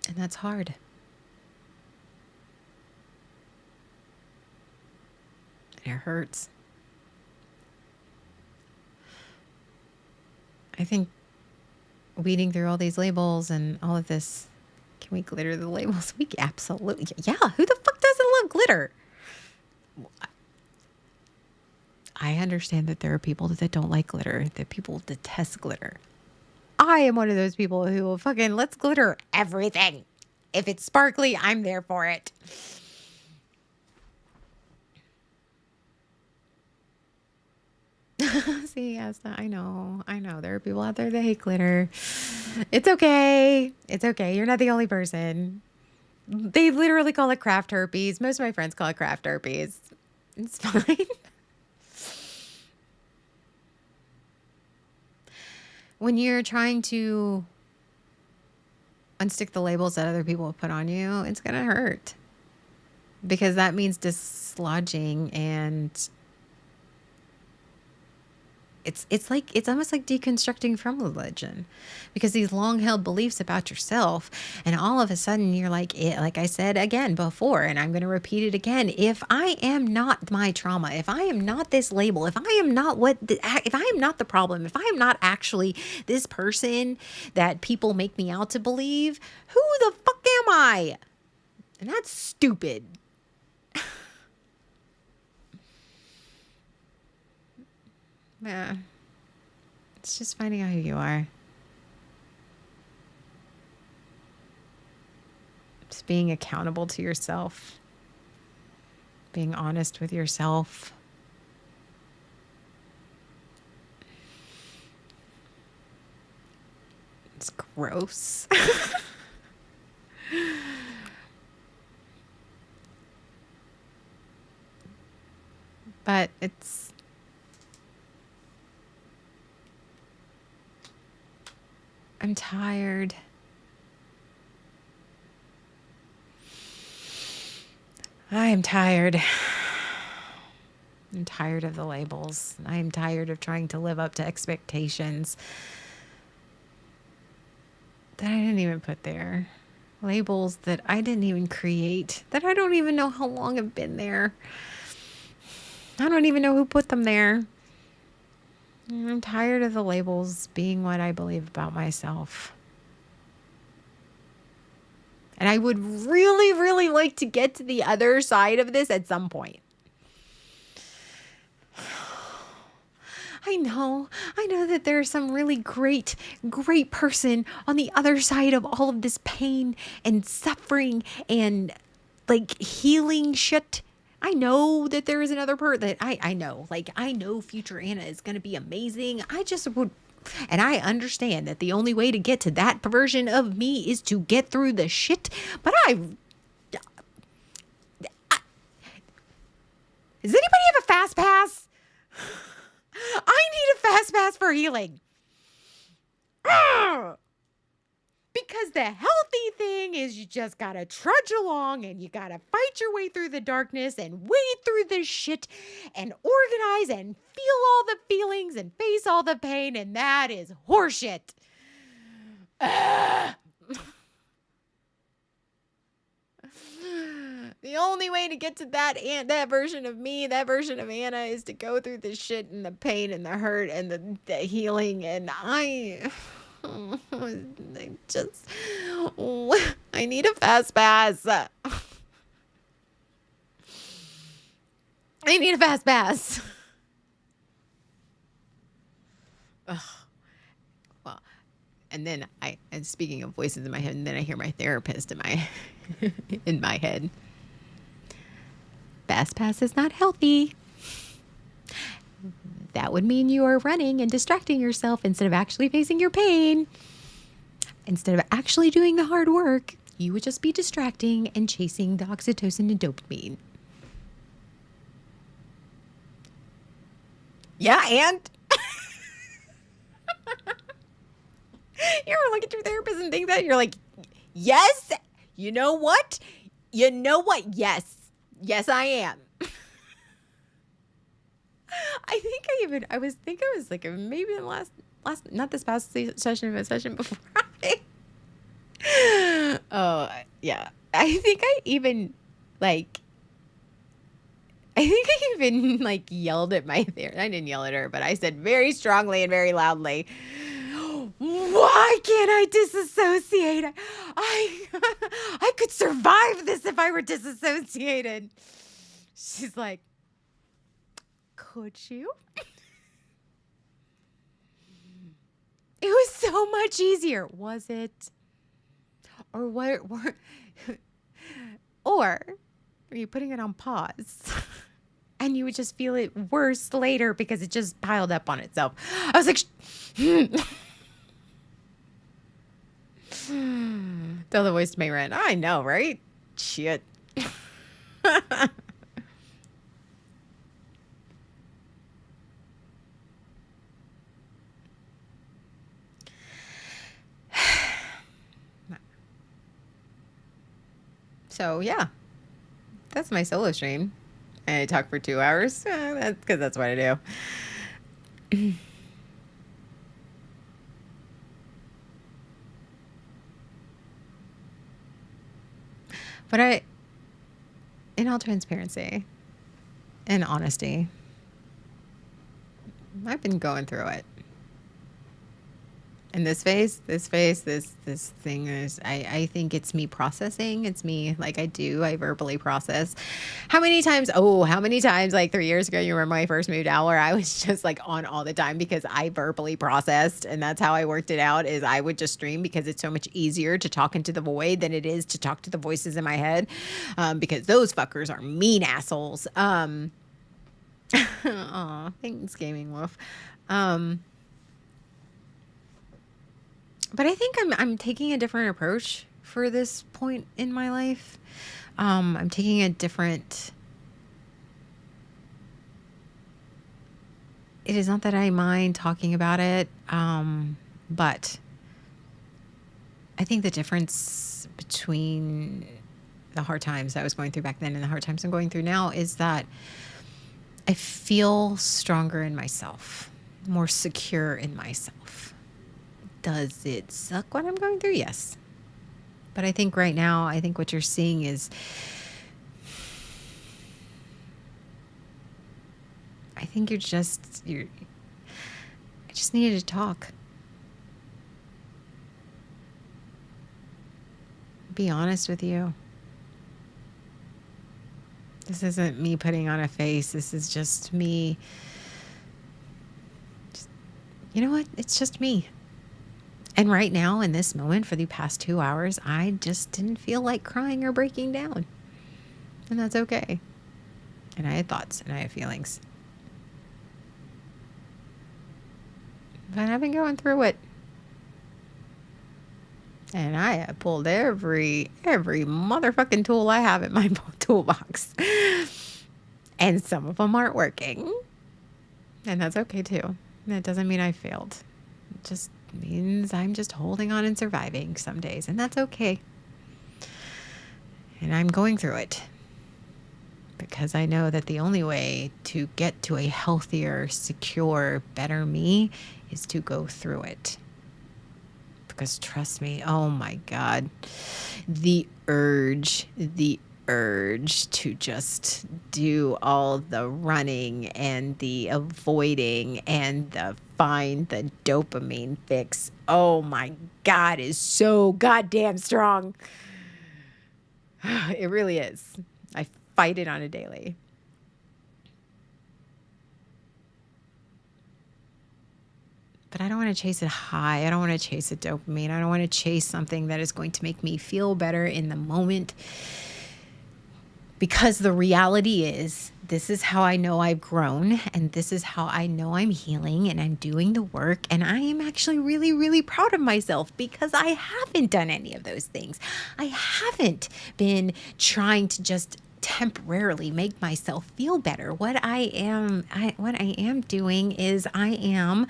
And that's hard. And it hurts. I think weeding through all these labels and all of this, can we glitter the labels? We absolutely, yeah. Who the fuck doesn't love glitter? I understand that there are people that don't like glitter, that people detest glitter. I am one of those people who will fucking, let's glitter everything. If it's sparkly, I'm there for it. See, yes, I know. There are people out there that hate glitter. It's okay. You're not the only person. They literally call it craft herpes. Most of my friends call it craft herpes. It's fine. When you're trying to unstick the labels that other people have put on you, it's going to hurt. Because that means dislodging, and it's almost like deconstructing from religion, because these long held beliefs about yourself, and all of a sudden you're like I said again before, and I'm going to repeat it again. If I am not my trauma, if I am not this label, if I am not if I am not the problem, if I am not actually this person that people make me out to believe, who the fuck am I? And that's stupid. Yeah. It's just finding out who you are. Just being accountable to yourself. Being honest with yourself. It's gross. But I'm tired. I am tired. I'm tired of the labels. I am tired of trying to live up to expectations that I didn't even put there. Labels that I didn't even create, that I don't even know how long have been there. I don't even know who put them there. I'm tired of the labels being what I believe about myself. And I would really, really like to get to the other side of this at some point. I know that there's some really great person on the other side of all of this pain and suffering and like healing shit. I know that there is another part that I know, like, I know future Anna is going to be amazing. I just would, and I understand that the only way to get to that version of me is to get through the shit. But does anybody have a fast pass? I need a fast pass for healing. Because the healthy thing is you just gotta trudge along and you gotta fight your way through the darkness and wade through this shit and organize and feel all the feelings and face all the pain, and that is horseshit. The only way to get to that version of me, that version of Anna, is to go through the shit and the pain and the hurt and the healing, and I just I need a fast pass. I need a fast pass. Ugh. Well, and speaking of voices in my head, and then I hear my therapist in my in my head. Fast pass is not healthy. That would mean you are running and distracting yourself instead of actually facing your pain. Instead of actually doing the hard work, you would just be distracting and chasing the oxytocin and dopamine. Yeah, and you ever look at your therapist and think that? You're like, yes, you know what? You know what? Yes. Yes, I am. I was like maybe in the last, not this past session, but session before. Oh, yeah. I think I even like yelled at my therapist. I didn't yell at her, but I said very strongly and very loudly, why can't I disassociate? I could survive this if I were disassociated. She's like, could you? It was so much easier. Was it? Or what? Or are you putting it on pause? And you would just feel it worse later because it just piled up on itself. I was like, tell the voice to make rent. I know, right? Shit. So yeah, that's my solo stream. And I talk for 2 hours. That's because that's what I do. But in all transparency and honesty, I've been going through it. And this thing is, I think it's me processing. It's me, like I verbally process. How many times, like 3 years ago, you remember when I first moved out, where I was just like on all the time because I verbally processed. And that's how I worked it out, is I would just stream because it's so much easier to talk into the void than it is to talk to the voices in my head. Because those fuckers are mean assholes. Aw, thanks, Gaming Wolf. But I think I'm taking a different approach for this point in my life. I'm taking a different. It is not that I mind talking about it, but I think the difference between the hard times I was going through back then and the hard times I'm going through now is that I feel stronger in myself, more secure in myself. Does it suck what I'm going through? Yes. But I think right now, what you're seeing is, I just needed to talk. Be honest with you. This isn't me putting on a face. This is just me. You know what? It's just me. And right now, in this moment, for the past 2 hours, I just didn't feel like crying or breaking down. And that's okay. And I had thoughts and I had feelings. But I've been going through it. And I have pulled every motherfucking tool I have in my toolbox. And some of them aren't working. And that's okay too. That doesn't mean I failed. It just means I'm just holding on and surviving some days, and that's okay. And I'm going through it because I know that the only way to get to a healthier, secure, better me is to go through it. Because trust me, oh my God, the urge to just do all the running and the avoiding and the find the dopamine fix. Oh my God, is so goddamn strong. It really is. I fight it on a daily. But I don't want to chase it high. I don't want to chase a dopamine. I don't want to chase something that is going to make me feel better in the moment. Because the reality is, this is how I know I've grown, and this is how I know I'm healing and I'm doing the work. And I am actually really, really proud of myself because I haven't done any of those things. I haven't been trying to just temporarily make myself feel better. What I am doing is I am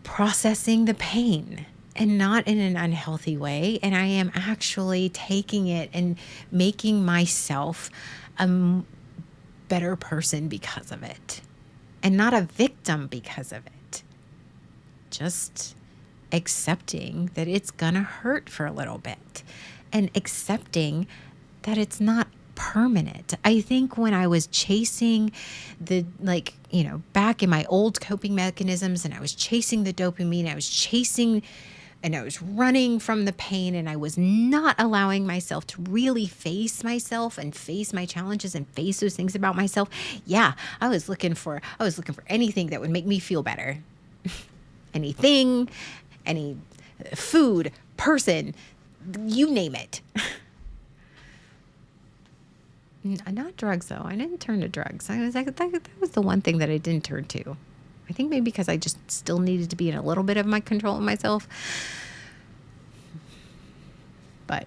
processing the pain, and not in an unhealthy way. And I am actually taking it and making myself a better person because of it, and not a victim because of it. Just accepting that it's gonna hurt for a little bit, and accepting that it's not permanent. I think when I was chasing back in my old coping mechanisms, and I was chasing the dopamine, I was running from the pain, and I was not allowing myself to really face myself and face my challenges and face those things about myself. Yeah, I was looking for anything that would make me feel better. Anything, any food, person, you name it. Not drugs, though. I didn't turn to drugs. That was the one thing that I didn't turn to. I think maybe because I just still needed to be in a little bit of my control of myself. But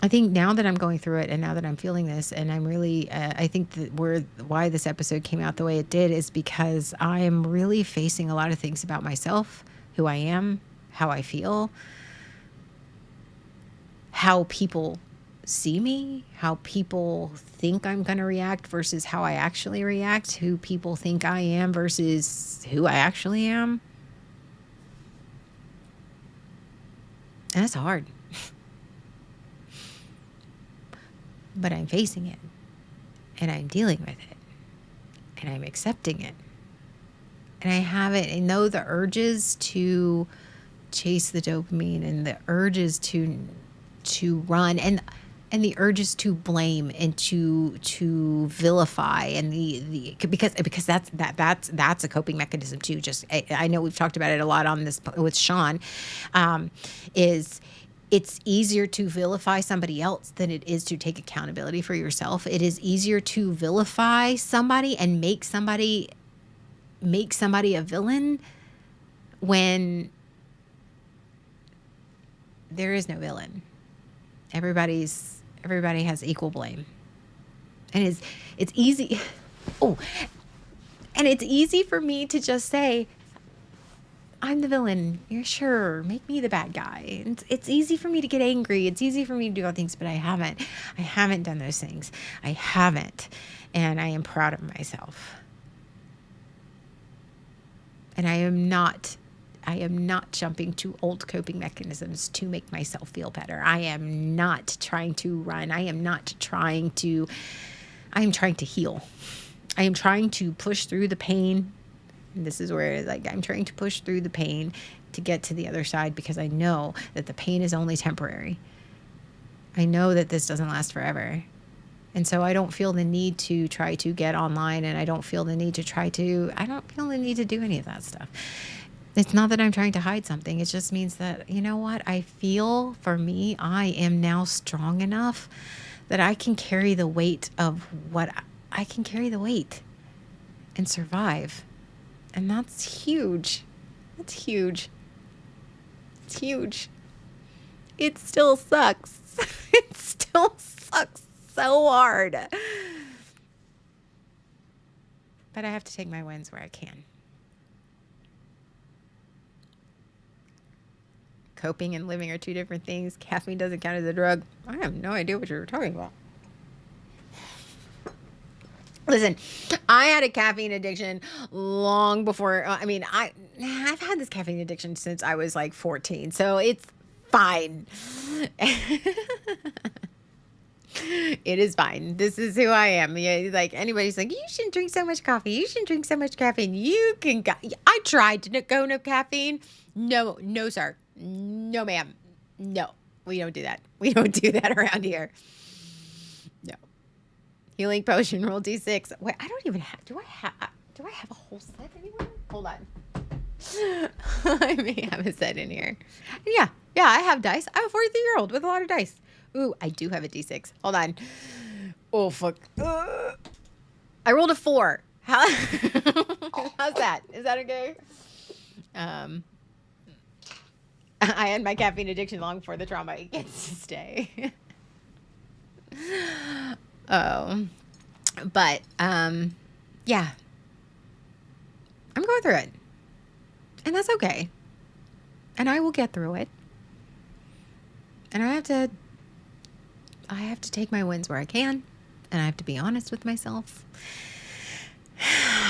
I think now that I'm going through it, and now that I'm feeling this, and I'm really, I think that why this episode came out the way it did is because I'm really facing a lot of things about myself, who I am, how I feel, how people see me, how people think I'm going to react versus how I actually react, who people think I am versus who I actually am. And that's hard. But I'm facing it, and I'm dealing with it, and I'm accepting it. And I know the urges to chase the dopamine, and the urges to run, and the urges to blame and to vilify, and because that's a coping mechanism too. Just I know we've talked about it a lot on this with Sean. It's easier to vilify somebody else than it is to take accountability for yourself. It is easier to vilify somebody and make somebody a villain when there is no villain. Everybody has equal blame. And it's easy. Oh, and it's easy for me to just say, I'm the villain. You're sure. Make me the bad guy. It's easy for me to get angry. It's easy for me to do all things, but I haven't done those things. I haven't. And I am proud of myself. And I am not jumping to old coping mechanisms to make myself feel better. I am not trying to run. I am trying to heal. I am trying to push through the pain. And this is where I'm trying to push through the pain to get to the other side, because I know that the pain is only temporary. I know that this doesn't last forever. And so I don't feel the need to try to get online, and I don't feel the need to do any of that stuff. It's not that I'm trying to hide something. It just means that, you know what? I feel, for me, I am now strong enough that I can carry the weight of what I can carry the weight and survive. And that's huge. That's huge. It's huge. It still sucks. It still sucks so hard. But I have to take my wins where I can. Coping and living are two different things. Caffeine doesn't count as a drug. I have no idea what you're talking about. Listen, I had a caffeine addiction long before. I've had this caffeine addiction since I was like 14, so it's fine. It is fine. This is who I am. Yeah, like anybody's like, you shouldn't drink so much coffee. You shouldn't drink so much caffeine. You can go. I tried to go no caffeine. No, no, sir. No, ma'am. No, we don't do that. We don't do that around here. No. Healing potion, roll D6. Wait, I don't even have. Do I have a whole set anywhere? Hold on. I may have a set in here. Yeah, I have dice. I'm a 43-year-old with a lot of dice. Ooh, I do have a D6. Hold on. Oh, fuck. I rolled a 4. How's that? Is that okay? I had my caffeine addiction long before the trauma. It gets to stay. Oh. But, yeah. I'm going through it. And that's okay. And I will get through it. And I have to take my wins where I can. And I have to be honest with myself.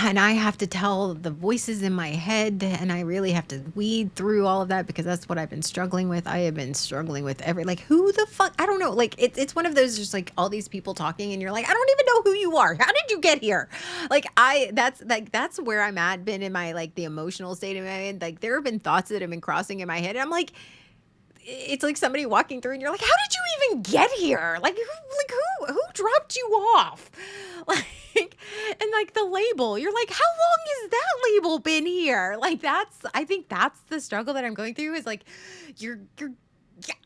And I have to tell the voices in my head, and I really have to weed through all of that because that's what I've been struggling with. I have been struggling with who the fuck? I don't know. Like, it's one of those just like all these people talking, and you're like, I don't even know who you are. How did you get here? That's where I'm at, been in my, like, the emotional state of my head. Like, there have been thoughts that have been crossing in my head, and I'm like, it's like somebody walking through and you're like, how did you even get here? Like who dropped you off? Like, and like the label, you're like, how long has that label been here? Like, I think that's the struggle that I'm going through is like, I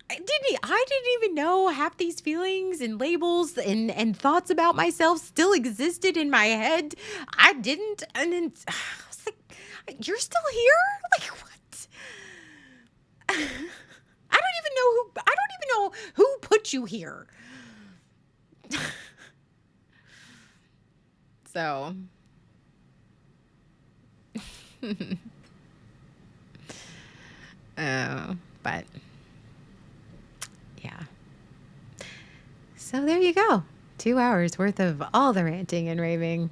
didn't even know half these feelings and labels and thoughts about myself still existed in my head. I didn't. And then I was like, you're still here? Like, what? I don't even know who put you here. So, but yeah. So there you go. 2 hours worth of all the ranting and raving.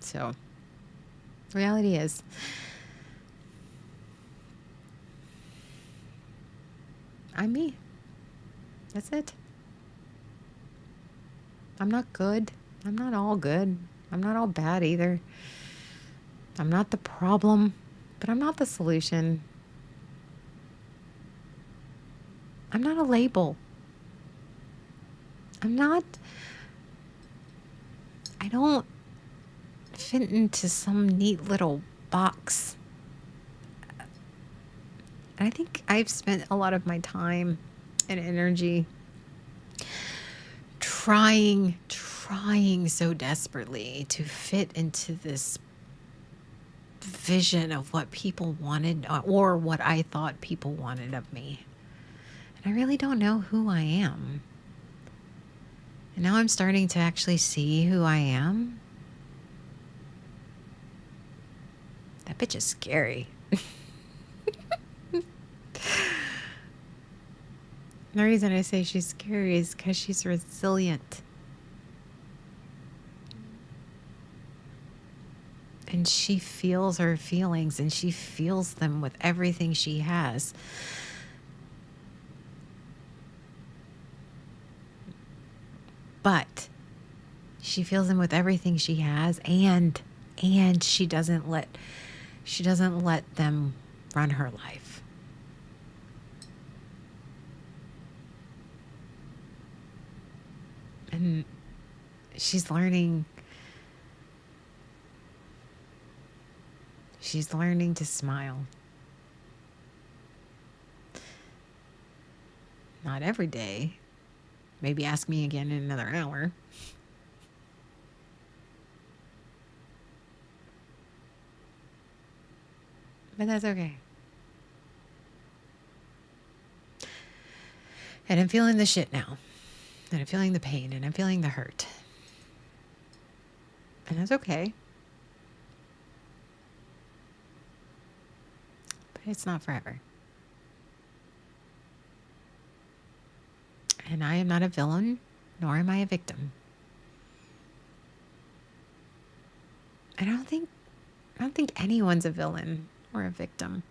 So, reality is, I'm me. That's it. I'm not good. I'm not all good. I'm not all bad either. I'm not the problem, but I'm not the solution. I'm not a label. I don't fit into some neat little box. And I think I've spent a lot of my time and energy trying so desperately to fit into this vision of what people wanted or what I thought people wanted of me. And I really don't know who I am. And now I'm starting to actually see who I am. That bitch is scary. The reason I say she's scary is because she's resilient. And she feels her feelings, and she feels them with everything she has. But she feels them with everything she has, and she doesn't let them run her life. And she's learning to smile. Not every day. Maybe ask me again in another hour. But that's okay. And I'm feeling the shit now. And I'm feeling the pain, and I'm feeling the hurt. And that's okay. But it's not forever. And I am not a villain, nor am I a victim. I don't think anyone's a villain or a victim.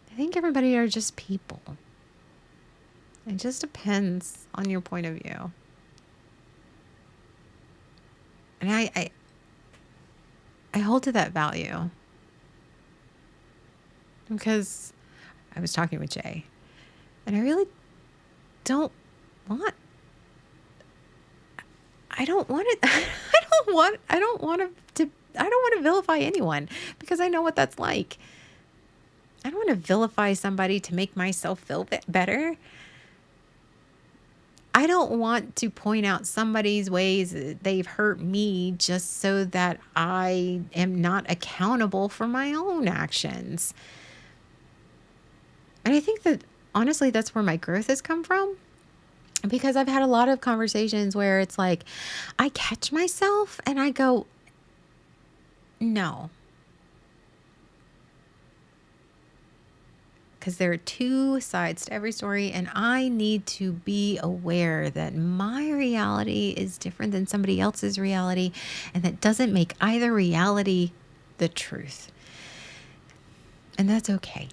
I think everybody are just people. It just depends on your point of view. And I hold to that value because I was talking with Jay, and I really don't want I don't want it. I don't want to vilify anyone because I know what that's like. I don't want to vilify somebody to make myself feel better. I don't want to point out somebody's ways that they've hurt me just so that I am not accountable for my own actions. And I think that honestly, that's where my growth has come from. Because I've had a lot of conversations where it's like, I catch myself and I go, no. Because there are two sides to every story, and I need to be aware that my reality is different than somebody else's reality, and that doesn't make either reality the truth. And that's okay.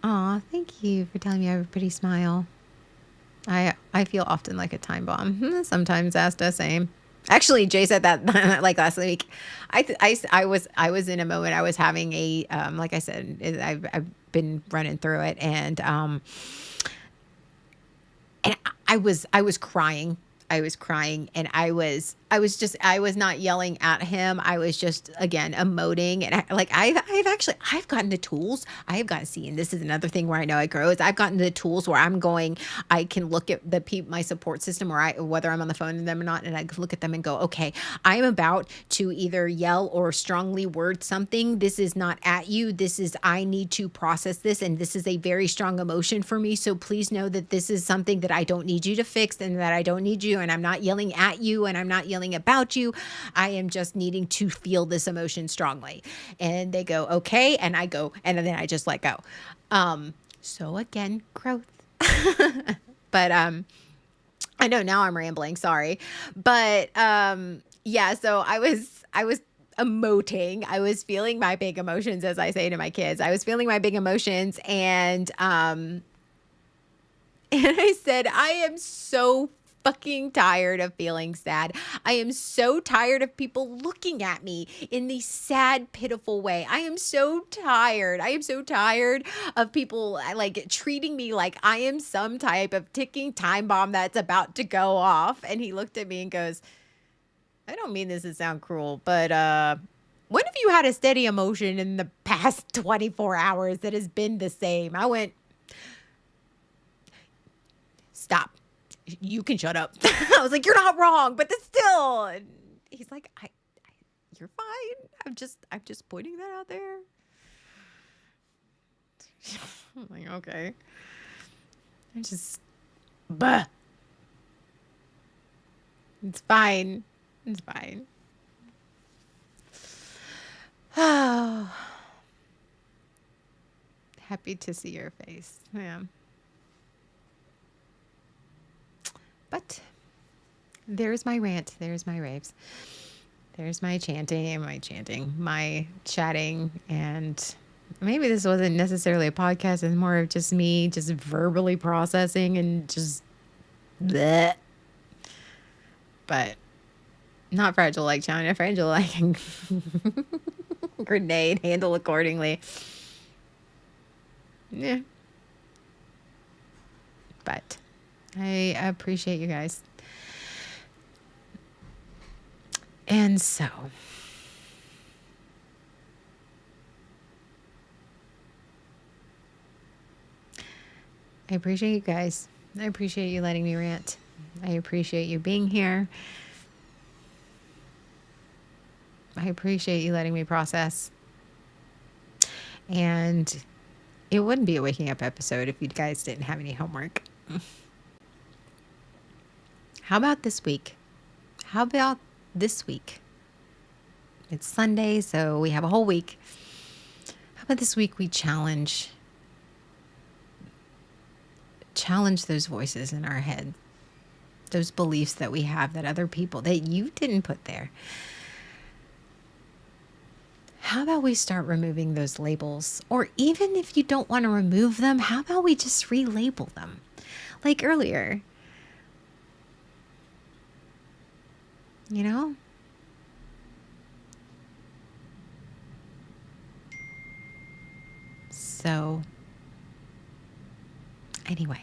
Aw, thank you for telling me I have a pretty smile. I feel often like a time bomb. Sometimes Asta, same. Actually, Jay said that like last week. I was in a moment. I was having a like I said, I've been running through it, and I was crying. I was crying, and I was not yelling at him. I was just, again, emoting. And I've gotten the tools. I've got to see, and this is another thing where I know I grow, is I've gotten the tools where I can look at my support system, or whether I'm on the phone with them or not, and I look at them and go, okay, I'm about to either yell or strongly word something. This is not at you. I need to process this, and this is a very strong emotion for me. So please know that this is something that I don't need you to fix, and that I don't need you, and I'm not yelling at you, and I'm not yelling about you. I am just needing to feel this emotion strongly. And they go, okay. And I go, and then I just let go. So again, growth. But I know now I'm rambling, sorry. But yeah, so I was emoting. I was feeling my big emotions, as I say to my kids. I was feeling my big emotions, and I said, I am so fucking tired of feeling sad. I am so tired of people looking at me in the sad, pitiful way. I am so tired. I am so tired of people like treating me like I am some type of ticking time bomb that's about to go off. And he looked at me and goes, I don't mean this to sound cruel, but when have you had a steady emotion in the past 24 hours that has been the same? I went, stop. You can shut up. I was like, you're not wrong, but still. And he's like, you're fine. I'm just pointing that out there. I'm like, okay. Bah. It's fine. It's fine. Oh, happy to see your face. Yeah. But there's my rant. There's my raves. There's my chanting, my chatting. And maybe this wasn't necessarily a podcast. It's more of just me just verbally processing and just bleh. But not fragile like China. Fragile like grenade. Handle accordingly. Yeah. But I appreciate you guys. And so, I appreciate you guys. I appreciate you letting me rant. I appreciate you being here. I appreciate you letting me process. And it wouldn't be a waking up episode if you guys didn't have any homework. How about this week? It's Sunday, so we have a whole week. How about this week we challenge those voices in our head? those beliefs that we have that other people, that you didn't put there. How about we start removing those labels? Or even if you don't want to remove them, how about we just relabel them? Like earlier, you know? So, anyway,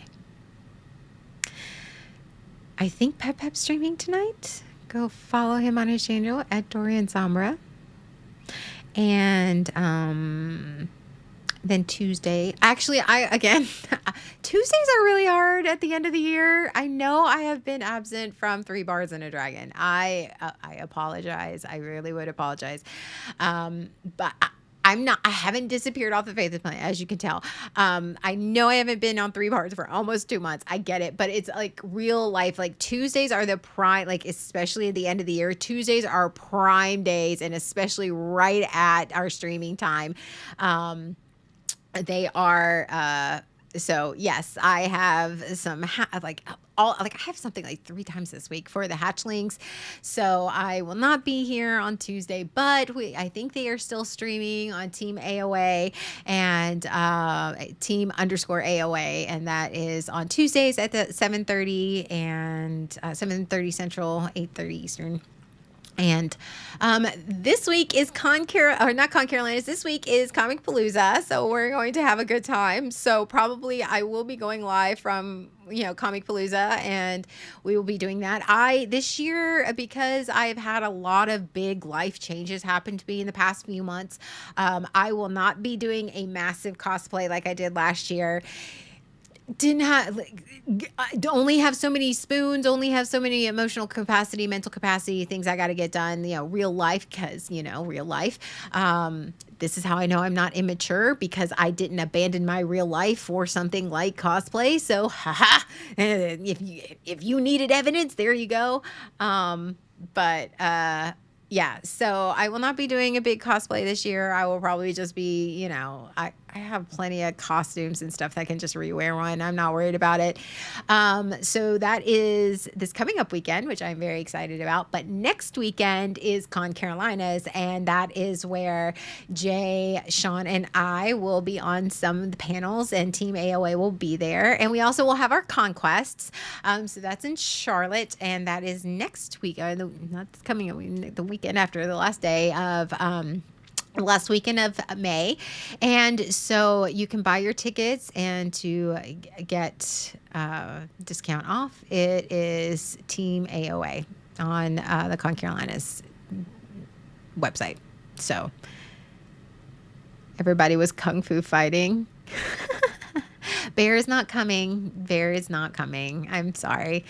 I think Pep's streaming tonight. Go follow him on his channel at Dorian Samra. And then Tuesday, actually, Tuesdays are really hard at the end of the year. I know I have been absent from 3 Bars and a Dragon. I apologize. I really would apologize. But I haven't disappeared off the face of the planet, as you can tell. I know I haven't been on 3 Bars for almost 2 months. I get it, but it's like real life. Like Tuesdays are the prime, like especially at the end of the year, Tuesdays are prime days, and especially right at our streaming time. They are, so yes, I have some I have something like 3 times this week for the hatchlings. So I will not be here on Tuesday, but I think they are still streaming on Team AOA and Team _ AOA, and that is on Tuesdays at the 7:30 and 7:30 Central, 8:30 Eastern. And this week is this week is Comic Palooza, so we're going to have a good time. So probably I will be going live from Comic Palooza, and we will be doing that. This year, because I've had a lot of big life changes happen to me in the past few months, I will not be doing a massive cosplay like I did last year. Only have so many spoons, only have so many emotional capacity, mental capacity, things I got to get done, real life, because, real life. This is how I know I'm not immature, because I didn't abandon my real life for something like cosplay. So, if you needed evidence, there you go. Yeah, so I will not be doing a big cosplay this year. I will probably just be, I have plenty of costumes and stuff that I can just rewear one. I'm not worried about it. So that is this coming up weekend, which I'm very excited about. But next weekend is Con Carolinas, and that is where Jay, Sean, and I will be on some of the panels, and Team AOA will be there. And we also will have our conquests. So that's in Charlotte, and that is next week. That's coming up the weekend after the last weekend of May. And so you can buy your tickets, and to get discount off, it is Team AOA on the Con Carolinas website. So everybody was kung fu fighting. Bear is not coming. Bear is not coming. I'm sorry.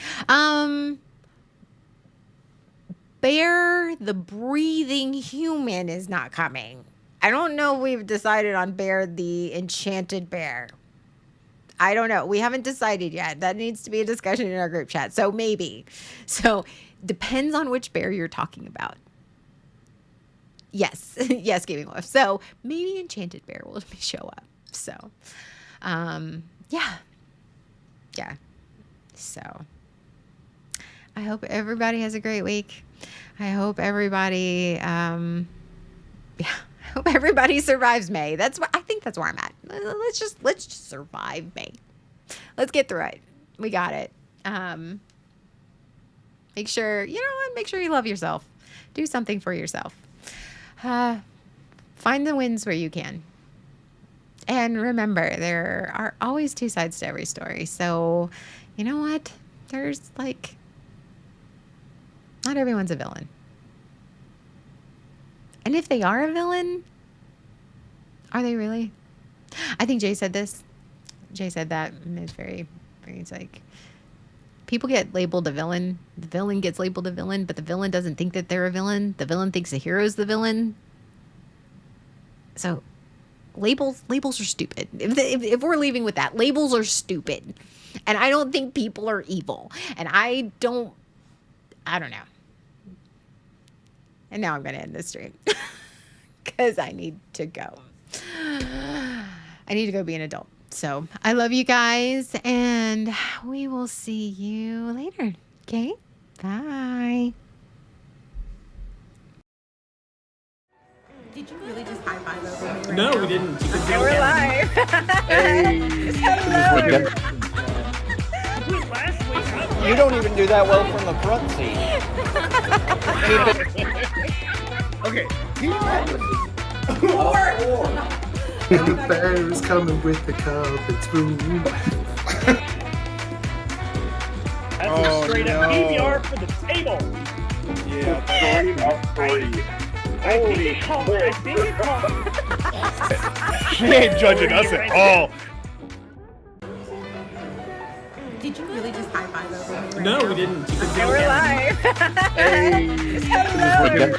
Bear, the breathing human, is not coming. I don't know if we've decided on Bear, the enchanted bear. I don't know. We haven't decided yet. That needs to be a discussion in our group chat. So maybe. So depends on which bear you're talking about. Yes. Yes, Gaming Wolf. So maybe enchanted bear will show up. So, yeah. So I hope everybody has a great week. I hope everybody, I hope everybody survives May. I think that's where I'm at. Let's just survive May. Let's get through it. We got it. Make sure you love yourself. Do something for yourself. Find the wins where you can. And remember, there are always 2 sides to every story. So, you know what? There's not everyone's a villain. And if they are a villain, are they really? I think Jay said this. Jay said that. It's it's like, people get labeled a villain. The villain gets labeled a villain, but the villain doesn't think that they're a villain. The villain thinks the hero's the villain. So labels are stupid. If we're leaving with that, labels are stupid. And I don't think people are evil. And I don't know. And now I'm going to end this stream because I need to go. I need to go be an adult. So I love you guys, and we will see you later. Okay. Okay. Bye. Did you really just high five over me right No, now? we didn't. You can Okay, do we're it. live. Hey. Hello. Last week, You don't even do that well from the front seat. okay. And the bear's coming with the cup and spoon. That's Oh, a straight up no. PBR for the table. Yeah. I think it called. She ain't judging us at all. Did you really just high five over me right No, now? we didn't. You can do Okay, it. we're live. Hey. Hello.